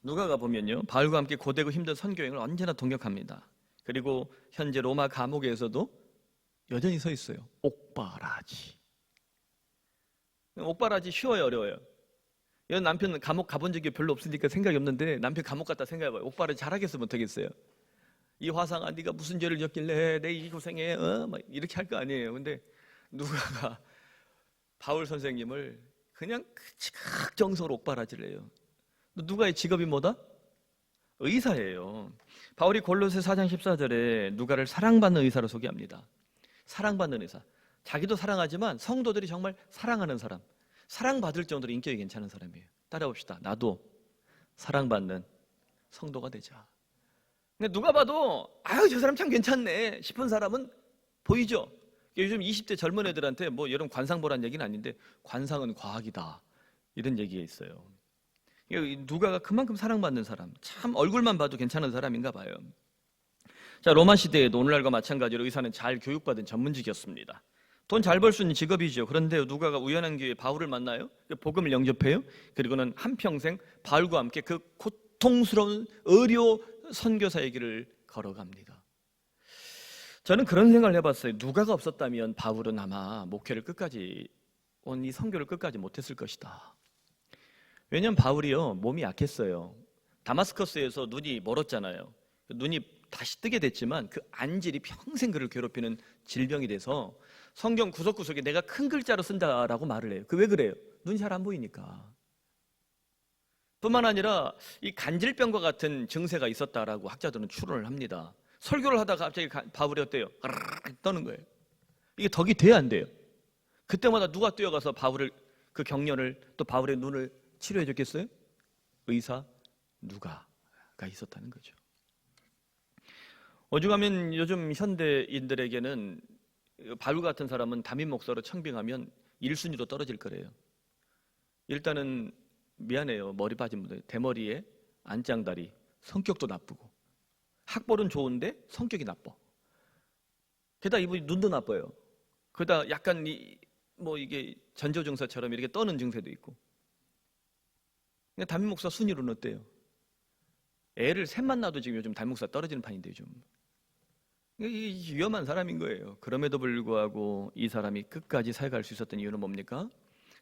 누가가 보면요, 바울과 함께 고되고 힘든 선교행을 언제나 동역합니다. 그리고 현재 로마 감옥에서도 여전히 서 있어요. 옥바라지. 옥바라지 쉬워요, 어려워요? 여기 남편 감옥 가본 적이 별로 없으니까 생각이 없는데 남편 감옥 갔다 생각해봐요. 옥바라지 잘하겠어 못하겠어요? 이 화상아, 네가 무슨 죄를 졌길래 내 이 고생해? 막 이렇게 할 거 아니에요. 근데 누가가 바울 선생님을 그냥 지극정성으로 옥바라지를 해요. 누가의 직업이 뭐다? 의사예요. 바울이 골로새 4장 14절에 누가를 사랑받는 의사로 소개합니다. 사랑받는 의사. 자기도 사랑하지만 성도들이 정말 사랑하는 사람, 사랑받을 정도로 인격이 괜찮은 사람이에요. 따라봅시다. 나도 사랑받는 성도가 되자. 근데 누가 봐도 아유 저 사람 참 괜찮네 싶은 사람은 보이죠? 요즘 20대 젊은 애들한테 뭐 여러분 관상 보란 얘기는 아닌데 관상은 과학이다 이런 얘기가 있어요. 누가가 그만큼 사랑받는 사람, 참 얼굴만 봐도 괜찮은 사람인가 봐요. 자, 로마 시대에도 오늘날과 마찬가지로 의사는 잘 교육받은 전문직이었습니다. 돈 잘 벌 수 있는 직업이죠. 그런데 누가가 우연한 기회에 바울을 만나요. 복음을 영접해요. 그리고는 한평생 바울과 함께 그 고통스러운 의료 선교사의 길을 걸어갑니다. 저는 그런 생각을 해봤어요. 누가가 없었다면 바울은 아마 목회를 끝까지 이 선교를 끝까지 못했을 것이다. 왜냐하면 바울이요 몸이 약했어요. 다마스커스에서 눈이 멀었잖아요. 눈이 다시 뜨게 됐지만 그 안질이 평생 그를 괴롭히는 질병이 돼서 성경 구석구석에 내가 큰 글자로 쓴다라고 말을 해요. 왜 그래요? 눈이 잘 안 보이니까. 뿐만 아니라 이 간질병과 같은 증세가 있었다라고 학자들은 추론을 합니다. 설교를 하다가 갑자기 바울이 어때요? 떠는 거예요. 이게 덕이 돼야 안 돼요. 그때마다 누가 뛰어가서 바울을 그 경련을 또 바울의 눈을 치료해 줬겠어요? 의사 누가가 있었다는 거죠. 오죽하면 요즘 현대인들에게는 바울 같은 사람은 담임 목사로 청빙하면 1순위로 떨어질 거래요. 일단은 미안해요. 머리 빠진 분들 대머리에 안짱다리, 성격도 나쁘고 학벌은 좋은데 성격이 나빠. 게다가 이분이 눈도 나빠요. 게다가 약간 이게 전조 증세처럼 이렇게 떠는 증세도 있고. 담임 목사 순위로는 어때요? 애를 셋만 낳아도 지금 요즘 담임 목사 떨어지는 판인데 요즘. 위험한 사람인 거예요. 그럼에도 불구하고 이 사람이 끝까지 사역할 수 있었던 이유는 뭡니까?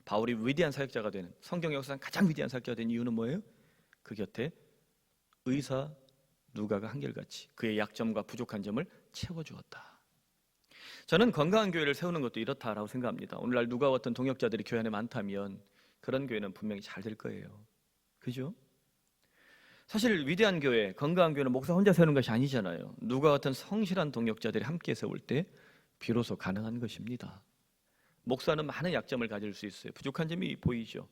바울이 위대한 사역자가 되는, 성경 역사상 가장 위대한 사역자가 된 이유는 뭐예요? 그 곁에 의사 누가가 한결같이 그의 약점과 부족한 점을 채워주었다. 저는 건강한 교회를 세우는 것도 이렇다라고 생각합니다. 오늘날 누가와 같은 동역자들이 교회 안에 많다면 그런 교회는 분명히 잘 될 거예요. 그죠? 사실 위대한 교회, 건강한 교회는 목사 혼자 세우는 것이 아니잖아요. 누가 같은 성실한 동역자들이 함께 세울 때 비로소 가능한 것입니다. 목사는 많은 약점을 가질 수 있어요. 부족한 점이 보이죠.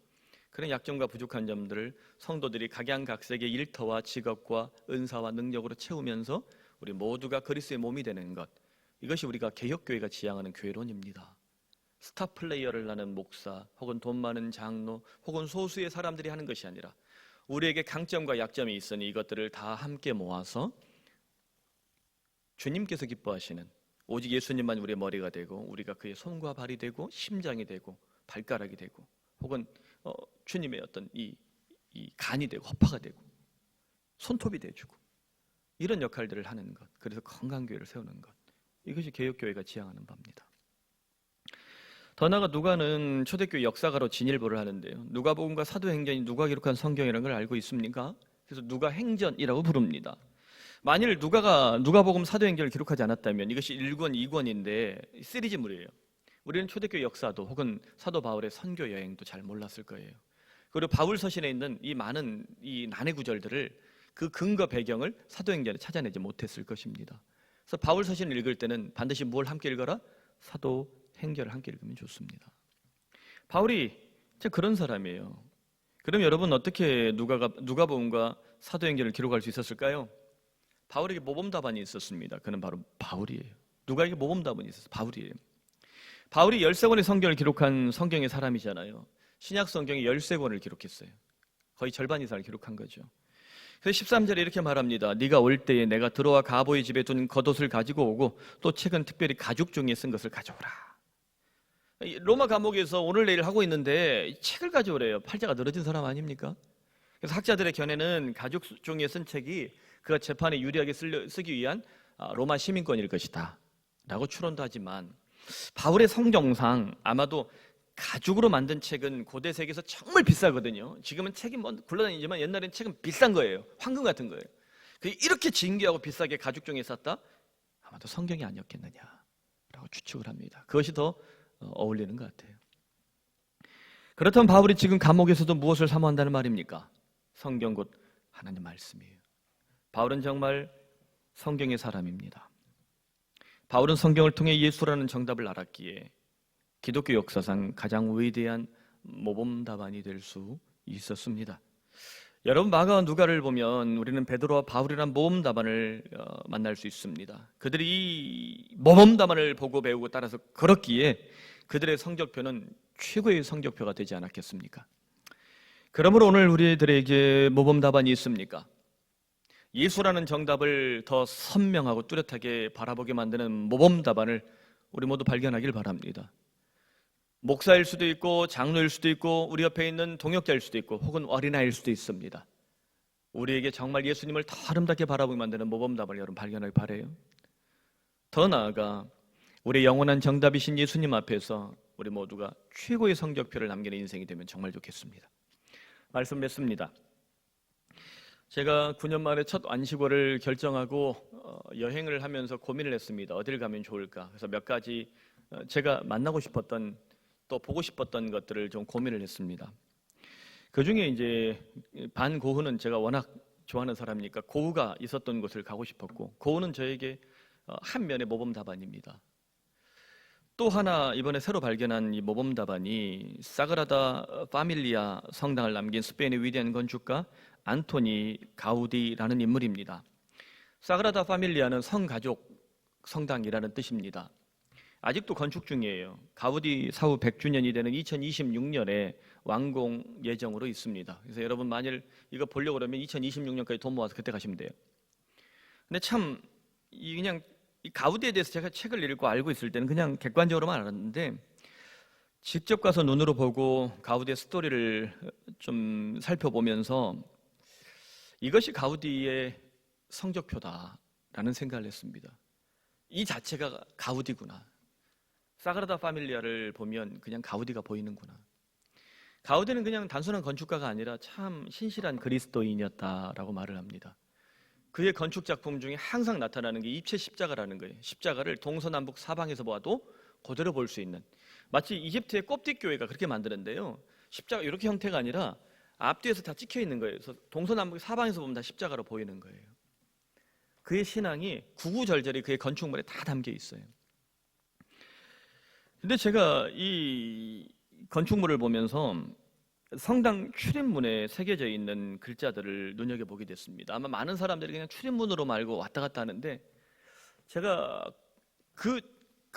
그런 약점과 부족한 점들을 성도들이 각양각색의 일터와 직업과 은사와 능력으로 채우면서 우리 모두가 그리스도의 몸이 되는 것, 이것이 우리가 개혁교회가 지향하는 교회론입니다. 스타 플레이어를 하는 목사 혹은 돈 많은 장로 혹은 소수의 사람들이 하는 것이 아니라 우리에게 강점과 약점이 있으니 이것들을 다 함께 모아서 주님께서 기뻐하시는 오직 예수님만 우리의 머리가 되고 우리가 그의 손과 발이 되고 심장이 되고 발가락이 되고 혹은 주님의 어떤 이 간이 되고 허파가 되고 손톱이 돼주고 이런 역할들을 하는 것, 그래서 건강교회를 세우는 것, 이것이 개혁교회가 지향하는 바입니다. 더 나아가 누가는 초대교회 역사가로 진일보를 하는데요. 누가복음과 사도행전이 누가 기록한 성경이라는 걸 알고 있습니까? 그래서 누가행전이라고 부릅니다. 만일 누가가 누가복음 사도행전을 기록하지 않았다면 이것이 1권, 2권인데 시리즈물이에요. 우리는 초대교회 역사도 혹은 사도 바울의 선교 여행도 잘 몰랐을 거예요. 그리고 바울 서신에 있는 이 많은 이 난해 구절들을 그 근거 배경을 사도행전에 찾아내지 못했을 것입니다. 그래서 바울 서신을 읽을 때는 반드시 뭘 함께 읽어라? 사도행전을 함께 읽으면 좋습니다. 바울이 진짜 그런 사람이에요. 그럼 여러분 어떻게 누가복음과 사도행전을 기록할 수 있었을까요? 바울에게 모범답안이 있었습니다. 그는 바로 바울이에요. 누가에게 모범답안이 있었어요. 바울이에요. 바울이 13권의 성경을 기록한 성경의 사람이잖아요. 신약 성경이 13권을 기록했어요. 거의 절반 이상을 기록한 거죠. 그래서 13절에 이렇게 말합니다. 네가 올 때에 내가 들어와 가보의 집에 둔 겉옷을 가지고 오고 또 책은 특별히 가죽 종이에 쓴 것을 가져오라. 로마 감옥에서 오늘 내일 하고 있는데 책을 가져오래요. 팔자가 늘어진 사람 아닙니까? 그래서 학자들의 견해는 가죽 종이에 쓴 책이 그가 재판에 유리하게 쓰기 위한 로마 시민권일 것이다 라고 추론도 하지만 바울의 성경상 아마도 가죽으로 만든 책은 고대 세계에서 정말 비싸거든요. 지금은 책이 굴러다니지만 옛날엔 책은 비싼 거예요. 황금 같은 거예요. 이렇게 진귀하고 비싸게 가죽 종이에 쌌다? 아마도 성경이 아니었겠느냐라고 추측을 합니다. 그것이 더 어울리는 것 같아요. 그렇다면 바울이 지금 감옥에서도 무엇을 사모한다는 말입니까? 성경 곧 하나님 말씀이에요. 바울은 정말 성경의 사람입니다. 바울은 성경을 통해 예수라는 정답을 알았기에 기독교 역사상 가장 위대한 모범 답안이 될 수 있었습니다. 여러분, 마가와 누가를 보면 우리는 베드로와 바울이란 모범 답안을 만날 수 있습니다. 그들이 이 모범 답안을 보고 배우고 따라서 걸었기에 그들의 성적표는 최고의 성적표가 되지 않았겠습니까? 그러므로 오늘 우리들에게 모범 답안이 있습니까? 예수라는 정답을 더 선명하고 뚜렷하게 바라보게 만드는 모범 답안을 우리 모두 발견하길 바랍니다. 목사일 수도 있고 장로일 수도 있고 우리 옆에 있는 동역자일 수도 있고 혹은 어린아이일 수도 있습니다. 우리에게 정말 예수님을 더 아름답게 바라보게 만드는 모범 답안을 여러분 발견하길 바라요. 더 나아가 우리의 영원한 정답이신 예수님 앞에서 우리 모두가 최고의 성적표를 남기는 인생이 되면 정말 좋겠습니다. 말씀 맺습니다. 제가 9년 만에 첫 안식월을 결정하고 여행을 하면서 고민을 했습니다. 어딜 가면 좋을까? 그래서 몇 가지 제가 만나고 싶었던 또 보고 싶었던 것들을 좀 고민을 했습니다. 그 중에 이제 반고흐는 제가 워낙 좋아하는 사람이니까 고흐가 있었던 곳을 가고 싶었고, 고흐는 저에게 한 면의 모범 답안입니다. 또 하나 이번에 새로 발견한 이 모범 답안이 사그라다 파밀리아 성당을 남긴 스페인의 위대한 건축가 안토니 가우디라는 인물입니다. 사그라다 파밀리아는 성가족 성당이라는 뜻입니다. 아직도 건축 중이에요. 가우디 사후 100주년이 되는 2026년에 완공 예정으로 있습니다. 그래서 여러분 만일 이거 보려고 그러면 2026년까지 돈 모아서 그때 가시면 돼요. 근데 참 그냥 이 가우디에 대해서 제가 책을 읽고 알고 있을 때는 그냥 객관적으로만 알았는데 직접 가서 눈으로 보고 가우디의 스토리를 좀 살펴보면서 이것이 가우디의 성적표다라는 생각을 했습니다. 이 자체가 가우디구나. 사그라다 파밀리아를 보면 그냥 가우디가 보이는구나. 가우디는 그냥 단순한 건축가가 아니라 참 신실한 그리스도인이었다라고 말을 합니다. 그의 건축 작품 중에 항상 나타나는 게 입체 십자가라는 거예요. 십자가를 동서남북 사방에서 보아도 그대로 볼 수 있는, 마치 이집트의 콥틱 교회가 그렇게 만드는데요. 십자가 이렇게 형태가 아니라 앞뒤에서 다 찍혀 있는 거예요. 그래서 동서남북 사방에서 보면 다 십자가로 보이는 거예요. 그의 신앙이 구구절절히 그의 건축물에 다 담겨 있어요. 근데 제가 이 건축물을 보면서 성당 출입문에 새겨져 있는 글자들을 눈여겨보게 됐습니다. 아마 많은 사람들이 그냥 출입문으로만 알고 왔다 갔다 하는데 제가 그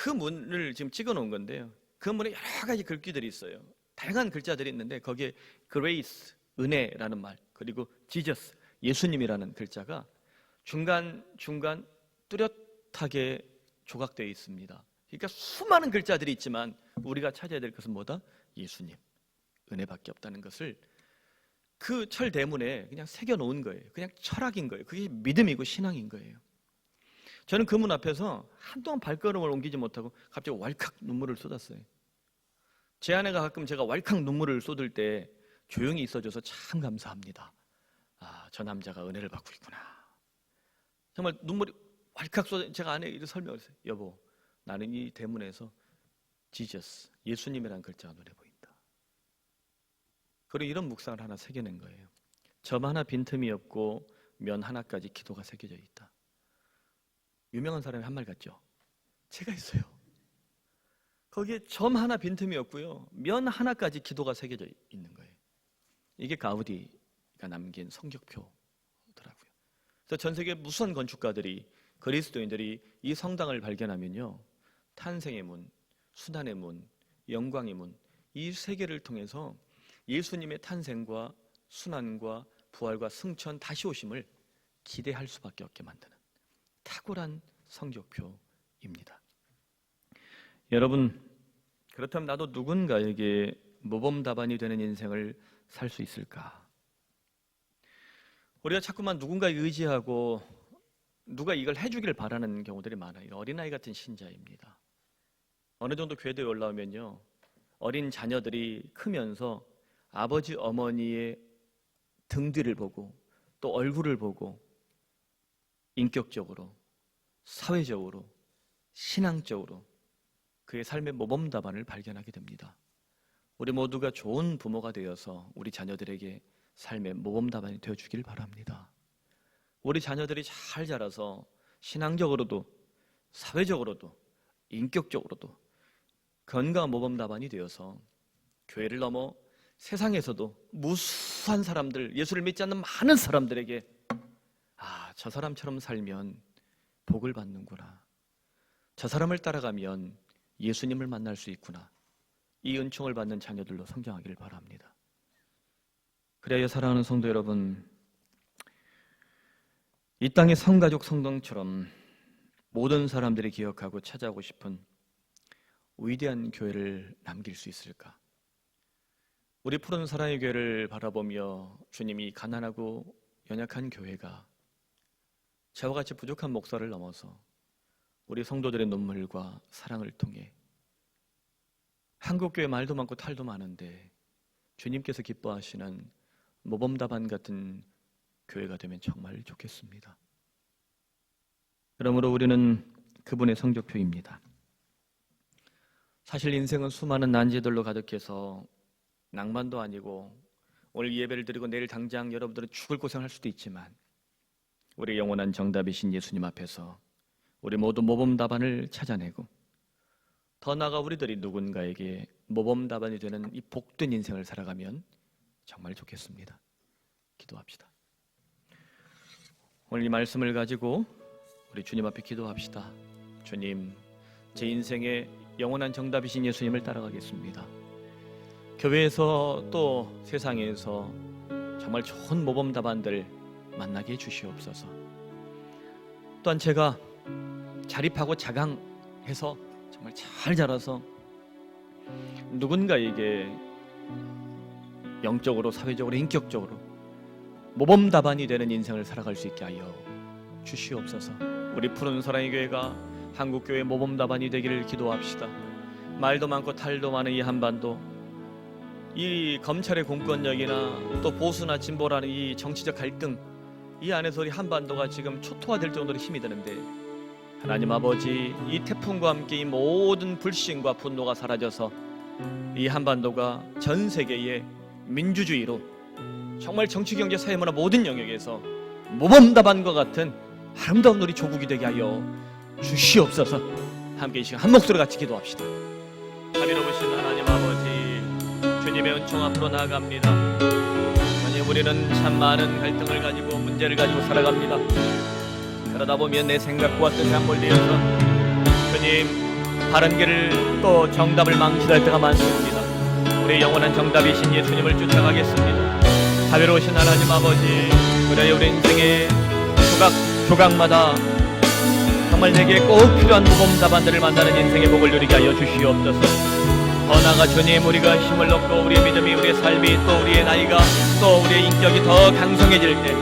문을 지금 찍어 놓은 건데요. 그 문에 여러 가지 글귀들이 있어요. 다양한 글자들이 있는데 거기에 grace, 은혜라는 말, 그리고 Jesus, 예수님이라는 글자가 중간 뚜렷하게 조각되어 있습니다. 그러니까 수많은 글자들이 있지만 우리가 찾아야 될 것은 뭐다? 예수님, 은혜밖에 없다는 것을 그 철 대문에 그냥 새겨놓은 거예요. 그냥 철학인 거예요. 그게 믿음이고 신앙인 거예요. 저는 그 문 앞에서 한동안 발걸음을 옮기지 못하고 갑자기 왈칵 눈물을 쏟았어요. 제 아내가 가끔 제가 왈칵 눈물을 쏟을 때 조용히 있어줘서 참 감사합니다. 아, 저 남자가 은혜를 받고 있구나. 정말 눈물이 왈칵 쏟아. 제가 아내에게 설명을 했어요. 여보, 나는 이 대문에서 지저스, 예수님이라는 글자가 눈에 보인다. 그리고 이런 묵상을 하나 새겨낸 거예요. 점 하나 빈틈이 없고 면 하나까지 기도가 새겨져 있다. 유명한 사람이 한 말 같죠? 제가 있어요. 거기에 점 하나 빈틈이 없고요, 면 하나까지 기도가 새겨져 있는 거예요. 이게 가우디가 남긴 성적표더라고요. 그래서 전 세계 무수한 건축가들이, 그리스도인들이 이 성당을 발견하면요, 탄생의 문, 수단의 문, 영광의 문, 이 세 개를 통해서 예수님의 탄생과 순환과 부활과 승천, 다시 오심을 기대할 수밖에 없게 만드는 탁월한 성적표입니다. 여러분, 그렇다면 나도 누군가에게 모범 답안이 되는 인생을 살 수 있을까? 우리가 자꾸만 누군가에 의지하고 누가 이걸 해주길 바라는 경우들이 많아요. 어린아이 같은 신자입니다. 어느 정도 궤도에 올라오면요, 어린 자녀들이 크면서 아버지 어머니의 등 뒤를 보고 또 얼굴을 보고 인격적으로, 사회적으로, 신앙적으로 그의 삶의 모범 답안을 발견하게 됩니다. 우리 모두가 좋은 부모가 되어서 우리 자녀들에게 삶의 모범 답안이 되어주길 바랍니다. 우리 자녀들이 잘 자라서 신앙적으로도 사회적으로도 인격적으로도 건강한 모범 답안이 되어서 교회를 넘어 세상에서도 무수한 사람들, 예수를 믿지 않는 많은 사람들에게 저 사람처럼 살면 복을 받는구나, 저 사람을 따라가면 예수님을 만날 수 있구나, 이 은총을 받는 자녀들로 성장하기를 바랍니다. 그래야 사랑하는 성도 여러분, 이 땅의 성가족 성당처럼 모든 사람들이 기억하고 찾아오고 싶은 위대한 교회를 남길 수 있을까? 우리 푸른 사랑의 교회를 바라보며 주님이 가난하고 연약한 교회가 저와 같이 부족한 목사를 넘어서 우리 성도들의 눈물과 사랑을 통해 한국교회 말도 많고 탈도 많은데 주님께서 기뻐하시는 모범답안 같은 교회가 되면 정말 좋겠습니다. 그러므로 우리는 그분의 성적표입니다. 사실 인생은 수많은 난제들로 가득해서 낭만도 아니고 오늘 예배를 드리고 내일 당장 여러분들은 죽을 고생할 수도 있지만 우리 영원한 정답이신 예수님 앞에서 우리 모두 모범답안을 찾아내고 더 나아가 우리들이 누군가에게 모범답안이 되는 이 복된 인생을 살아가면 정말 좋겠습니다. 기도합시다. 오늘 이 말씀을 가지고 우리 주님 앞에 기도합시다. 주님, 제 인생의 영원한 정답이신 예수님을 따라가겠습니다. 교회에서 또 세상에서 정말 좋은 모범 답안들 만나게 해주시옵소서. 또한 제가 자립하고 자강해서 정말 잘 자라서 누군가에게 영적으로, 사회적으로, 인격적으로 모범 답안이 되는 인생을 살아갈 수 있게 하여 주시옵소서. 우리 푸른 사랑의 교회가 한국교회 모범 답안이 되기를 기도합시다. 말도 많고 탈도 많은 이 한반도, 이 검찰의 공권력이나 또 보수나 진보라는 이 정치적 갈등, 이 안에서 우리 한반도가 지금 초토화될 정도로 힘이 드는데 하나님 아버지, 이 태풍과 함께 이 모든 불신과 분노가 사라져서 이 한반도가 전 세계의 민주주의로 정말 정치, 경제, 사회, 문화 모든 영역에서 모범답안과 같은 아름다운 우리 조국이 되게 하여 주시옵소서. 함께 이 시간 한 목소리 같이 기도합시다. 자비로우신 하나님 아버지, 주님의 은총 앞으로 나아갑니다. 하나님, 우리는 참 많은 갈등을 가지고 문제를 가지고 살아갑니다. 그러다 보면 내 생각과 뜻에 안 몰리어서 주님, 바른 길을 또 정답을 망치할 때가 많습니다. 우리 영원한 정답이신 예수님을 쫓아가겠습니다. 자비로우신 하나님 아버지, 그래야 우리 인생의 조각마다 정말 내게 꼭 필요한 모범 답안들을 만나는 인생의 복을 누리게 하여 주시옵소서. 더 나아가 주님, 우리가 힘을 얻고 우리의 믿음이, 우리의 삶이, 또 우리의 나이가, 또 우리의 인격이 더 강성해질 때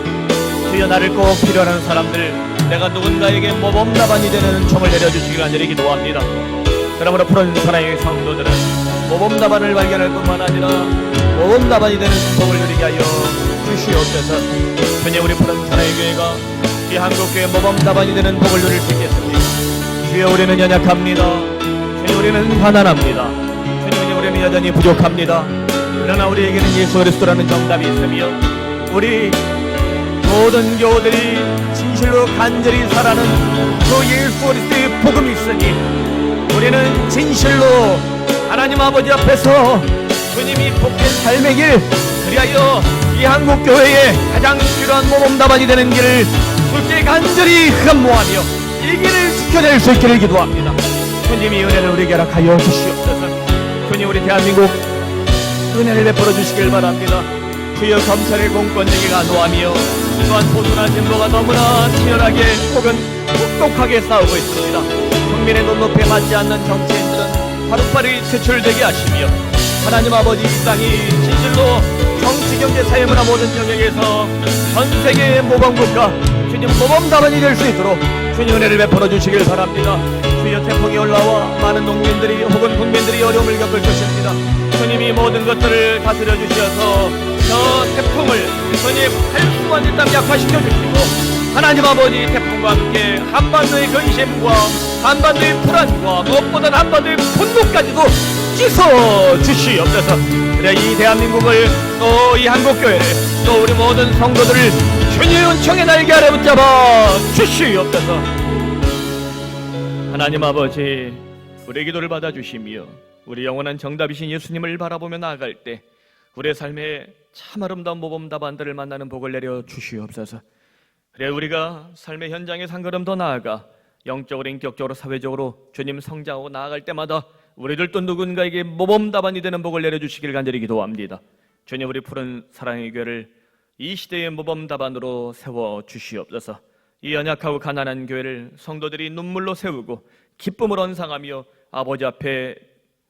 주여, 나를 꼭 필요한 사람들, 내가 누군가에게 모범 답안이 되는 은총을 내려주시길 간절히 기도합니다. 그러므로 푸른 사랑의 성도들은 모범 답안을 발견할 뿐만 아니라 모범 답안이 되는 복을 누리게 하여 주시옵소서. 주님, 우리 푸른 사랑의 교회가 이 한국교회 모범 답안이 되는 복을 누릴 수 있겠습니다. 주여, 우리는 연약합니다. 주님, 우리는 가난합니다. 주님, 우리는 여전히 부족합니다. 그러나 우리에게는 예수 그리스도라는 정답이 있으며 우리 모든 교우들이 진실로 간절히 살아는 그 예수 그리스도의 복음이 있으니 우리는 진실로 하나님 아버지 앞에서 주님이 복된 삶의 길, 그리하여 이 한국교회에 가장 필요한 모범 답안이 되는 길을 주께 간절히 흠모하며 이 길을 지켜낼 수 있기를 기도합니다. 주님이 은혜를 우리에게 허락하여 주시옵소서. 주님, 우리 대한민국 은혜를 베풀어 주시길 바랍니다. 주여, 검찰의 공권력이 노하며 또한 보수나 진보가 너무나 치열하게 혹은 혹독하게 싸우고 있습니다. 국민의 눈높이에 맞지 않는 정치인들은 하루빨리 퇴출되게 하시며 하나님 아버지, 이 땅이 진실로 정치, 경제, 사회, 문화 모든 영역에서 전 세계의 모범국가, 주님 모범 답안이 될 수 있도록 주님 은혜를 베풀어 주시길 바랍니다. 주여, 태풍이 올라와 많은 농민들이 혹은 국민들이 어려움을 겪을 것입니다. 주님이 모든 것들을 다스려 주셔서 저 태풍을 주님 할수만 일단 약화시켜 주시고 하나님 아버지, 태풍과 함께 한반도의 근심과 한반도의 불안과 무엇보다 한반도의 분노까지도 씻어 주시옵소서. 그래 이 대한민국을, 또 이 한국교회를, 또 우리 모든 성도들을 주님의 은총의 날개 아래 붙잡아 주시옵소서. 하나님 아버지, 우리의 기도를 받아주시며 우리 영원한 정답이신 예수님을 바라보며 나아갈 때 우리의 삶에 참 아름다운 모범 답안들을 만나는 복을 내려 주시옵소서. 그래 우리가 삶의 현장에서 한 걸음 더 나아가 영적으로, 인격적으로, 사회적으로 주님 성장하고 나아갈 때마다 우리들도 누군가에게 모범 답안이 되는 복을 내려주시길 간절히 기도합니다. 주님, 우리 푸른 사랑의 교회를 이 시대의 모범 답안으로 세워 주시옵소서. 이 연약하고 가난한 교회를 성도들이 눈물로 세우고 기쁨을 언상하며 아버지 앞에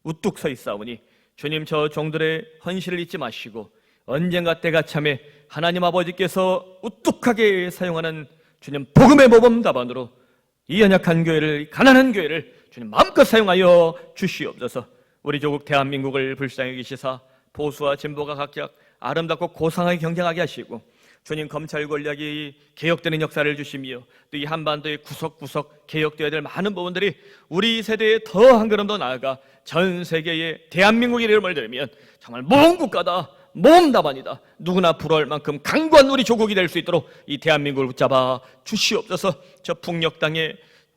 우뚝 서 있사오니 주님, 저 종들의 헌신을 잊지 마시고 언젠가 때가 참에 하나님 아버지께서 우뚝하게 사용하는 주님 복음의 모범 답안으로 이 연약한 교회를, 가난한 교회를 주님 마음껏 사용하여 주시옵소서. 우리 조국 대한민국을 불쌍히 여기시사 보수와 진보가 각각 아름답고 고상하게 경쟁하게 하시고 주님, 검찰 권력이 개혁되는 역사를 주시며 또 이 한반도의 구석구석 개혁되어야 될 많은 부분들이 우리 세대에 더 한 걸음 더 나아가 전 세계의 대한민국의 이름을 들면 정말 모범 국가다, 모범 답안이다, 누구나 부러울 만큼 강구한 우리 조국이 될 수 있도록 이 대한민국을 붙잡아 주시옵소서. 저 북녘 땅에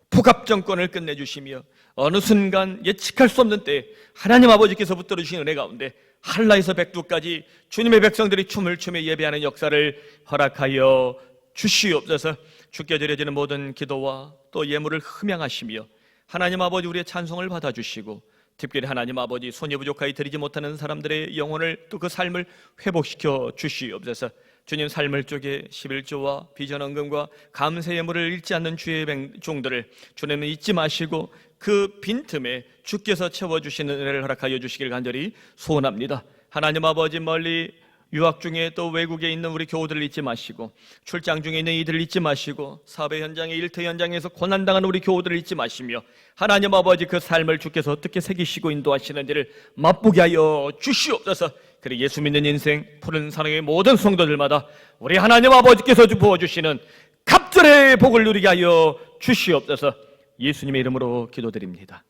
북압 정권을 끝내주시며 어느 순간 예측할 수 없는 때에 하나님 아버지께서 붙들어 주신 은혜 가운데 한라에서 백두까지 주님의 백성들이 춤을 추며 예배하는 역사를 허락하여 주시옵소서. 주께 드려지는 모든 기도와 또 예물을 흠양하시며 하나님 아버지 우리의 찬송을 받아주시고 특별히 하나님 아버지 손이 부족하여 드리지 못하는 사람들의 영혼을 또 그 삶을 회복시켜 주시옵소서. 주님, 삶을 쪼개 11조와 비전헌금과 감사 예물을 잃지 않는 주의 종들을 주님은 잊지 마시고 그 빈틈에 주께서 채워주시는 은혜를 허락하여 주시길 간절히 소원합니다. 하나님 아버지, 멀리 유학 중에 또 외국에 있는 우리 교우들을 잊지 마시고 출장 중에 있는 이들을 잊지 마시고 사회 현장에, 일터 현장에서 고난당하는 우리 교우들을 잊지 마시며 하나님 아버지 그 삶을 주께서 어떻게 새기시고 인도하시는지를 맛보게 하여 주시옵소서. 그리고 예수 믿는 인생 푸른 사랑의 모든 성도들마다 우리 하나님 아버지께서 부어주시는 갑절의 복을 누리게 하여 주시옵소서. 예수님의 이름으로 기도드립니다.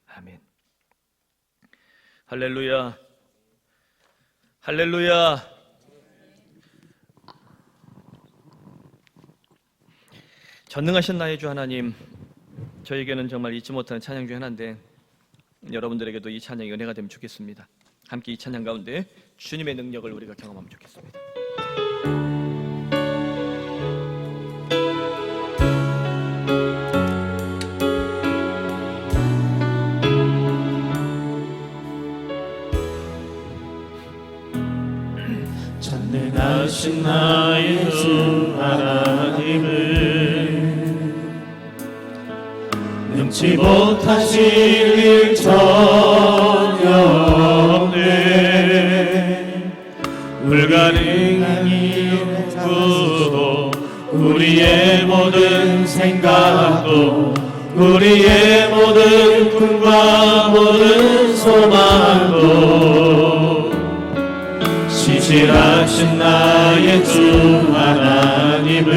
아멘. 할렐루야, 할렐루야. 전능하신 나의 주 하나님, 저에게는 정말 잊지 못하는 찬양 중 하나인데 여러분들에게도 이 찬양이 은혜가 되면 좋겠습니다. 함께 이 찬양 가운데 주님의 능력을 우리가 경험하면 좋겠습니다. 전능하신 나의 주 하나님을 능치 못하실 일 전혀 없네. 불가능한 일 구도 우리의 모든 생각도 우리의 모든 꿈과 모든 소망도 신실하신 나의 주 하나님을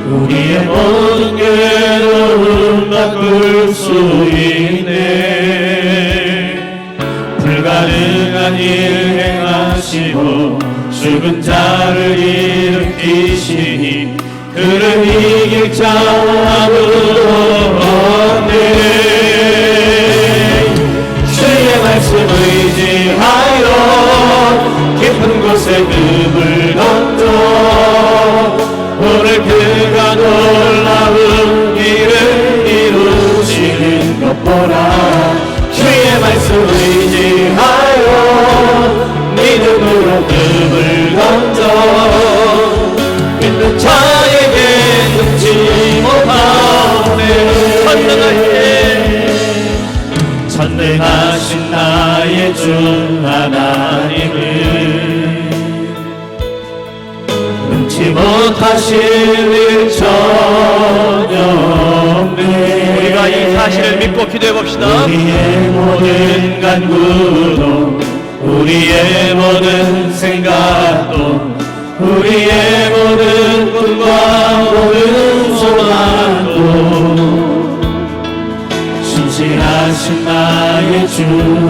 우리의 모든 괴로움 바꿀 수 있네. 불가능한 일 행하시고 죽은 자를 일으키시니 그를 이길 자 아무도 없네. 주의 말씀 의지하여 깊은 곳에 금을 던져 오늘 그가 놀라운 일을 이루시는 것 보라. 주의 말씀 의지하여 믿음으로 금을 던져 믿는 자에게 능치 못하네. 전능하신 나의 주 하나님을 능치 못하실 일 전혀 없네. 우리가 이 사실을 믿고 기도해 봅시다. 우리의 모든 간구도 우리의 모든 생각도 우리의 모든 꿈과 모든 소망도 신실하신 나의 주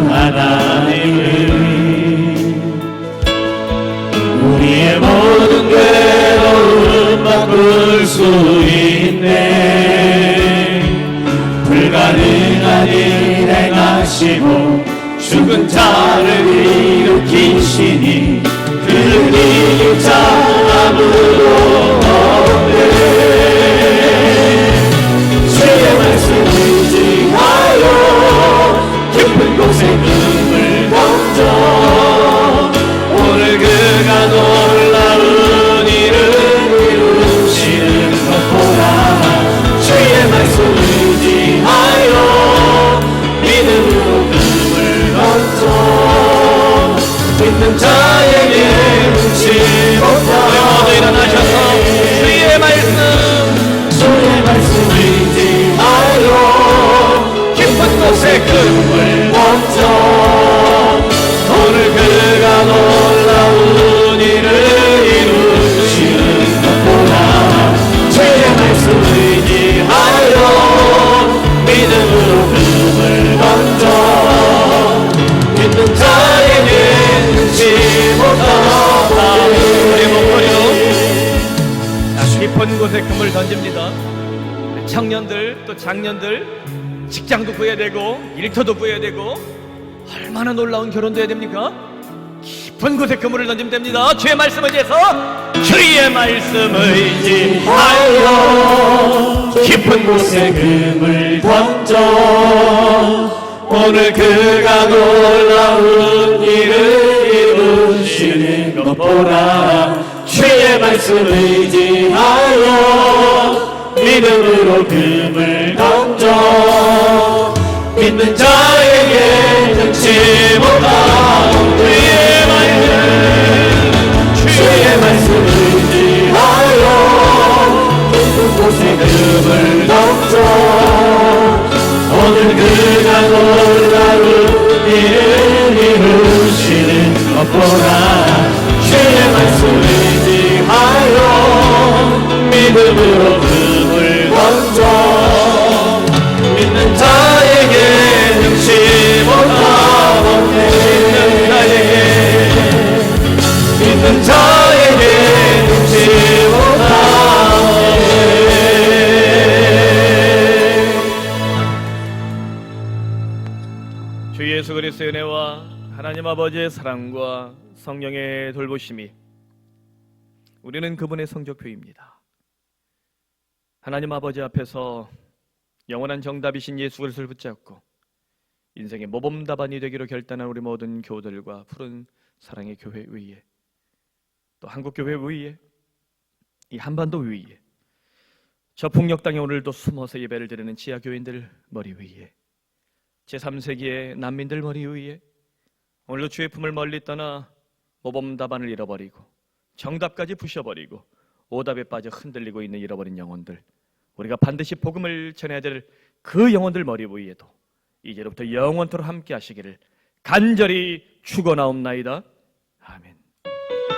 하나님을 우리의 모든 괴로움 바꿀 수 있네. 나를 일으키시니 그는 이길 자 아무도 없네. 주의 말씀 의지하여 깊은 곳에 금을 던져 오늘 그가 놀라운 일을 이루시는 것 보라. 주의 말씀 의지하여 믿음으로 금을 던져 믿는 자에게 눈치 못하. 모두 일어나셔서 주의 말씀 의지하여 깊은 곳에 금을 던져 오늘 그가 놀라운 일을 이루시는 것 보라. 주의 말씀 의지하여 믿음으로 금을 던져 믿는 자에게 눈치 못하게. 우리 목소리로 깊은 곳에 금을 던집니다. 청년들 또 장년들 직장도 구해야 되고 일터도 구해야 되고 얼마나 놀라운 결혼도 해야 됩니까? 깊은 곳에 그물을 던지면 됩니다. 주의 말씀 의지해서 주의 말씀 의지하여 깊은 곳에 금을 던져 오늘 그가 놀라운 일을 이루시는 것 보라. 주의 말씀 의지하여 믿음으로 금을 던져 믿는 자에게 능치 못하오. 주의 말씀 의지하여 깊은 곳에 금을 던져 오늘 그가 놀라운 일을 이루시는 것 보라. 주의 말씀 의지하여 믿음으로 금을 던져 믿는 자에게 능치 못하오네. 믿는 자에게 능치 못하오네. 주 예수 그리스도의 은혜와 하나님 아버지의 사랑과 성령의 돌보심이 우리는 그분의 성적표입니다. 하나님 아버지 앞에서 영원한 정답이신 예수 그리스도를 붙잡고 인생의 모범 답안이 되기로 결단한 우리 모든 교우들과 푸른 사랑의 교회 위에 또 한국교회 위에 이 한반도 위에 저 북녘 땅에 오늘도 숨어서 예배를 드리는 지하교인들 머리 위에 제3세기의 난민들 머리 위에 오늘도 주의 품을 멀리 떠나 모범 답안을 잃어버리고 정답까지 부셔버리고 오답에 빠져 흔들리고 있는 잃어버린 영혼들, 우리가 반드시 복음을 전해야 될 그 영혼들 머리 위에도 이제로부터 영원토록 함께 하시기를 간절히 축원하옵나이다. 아멘.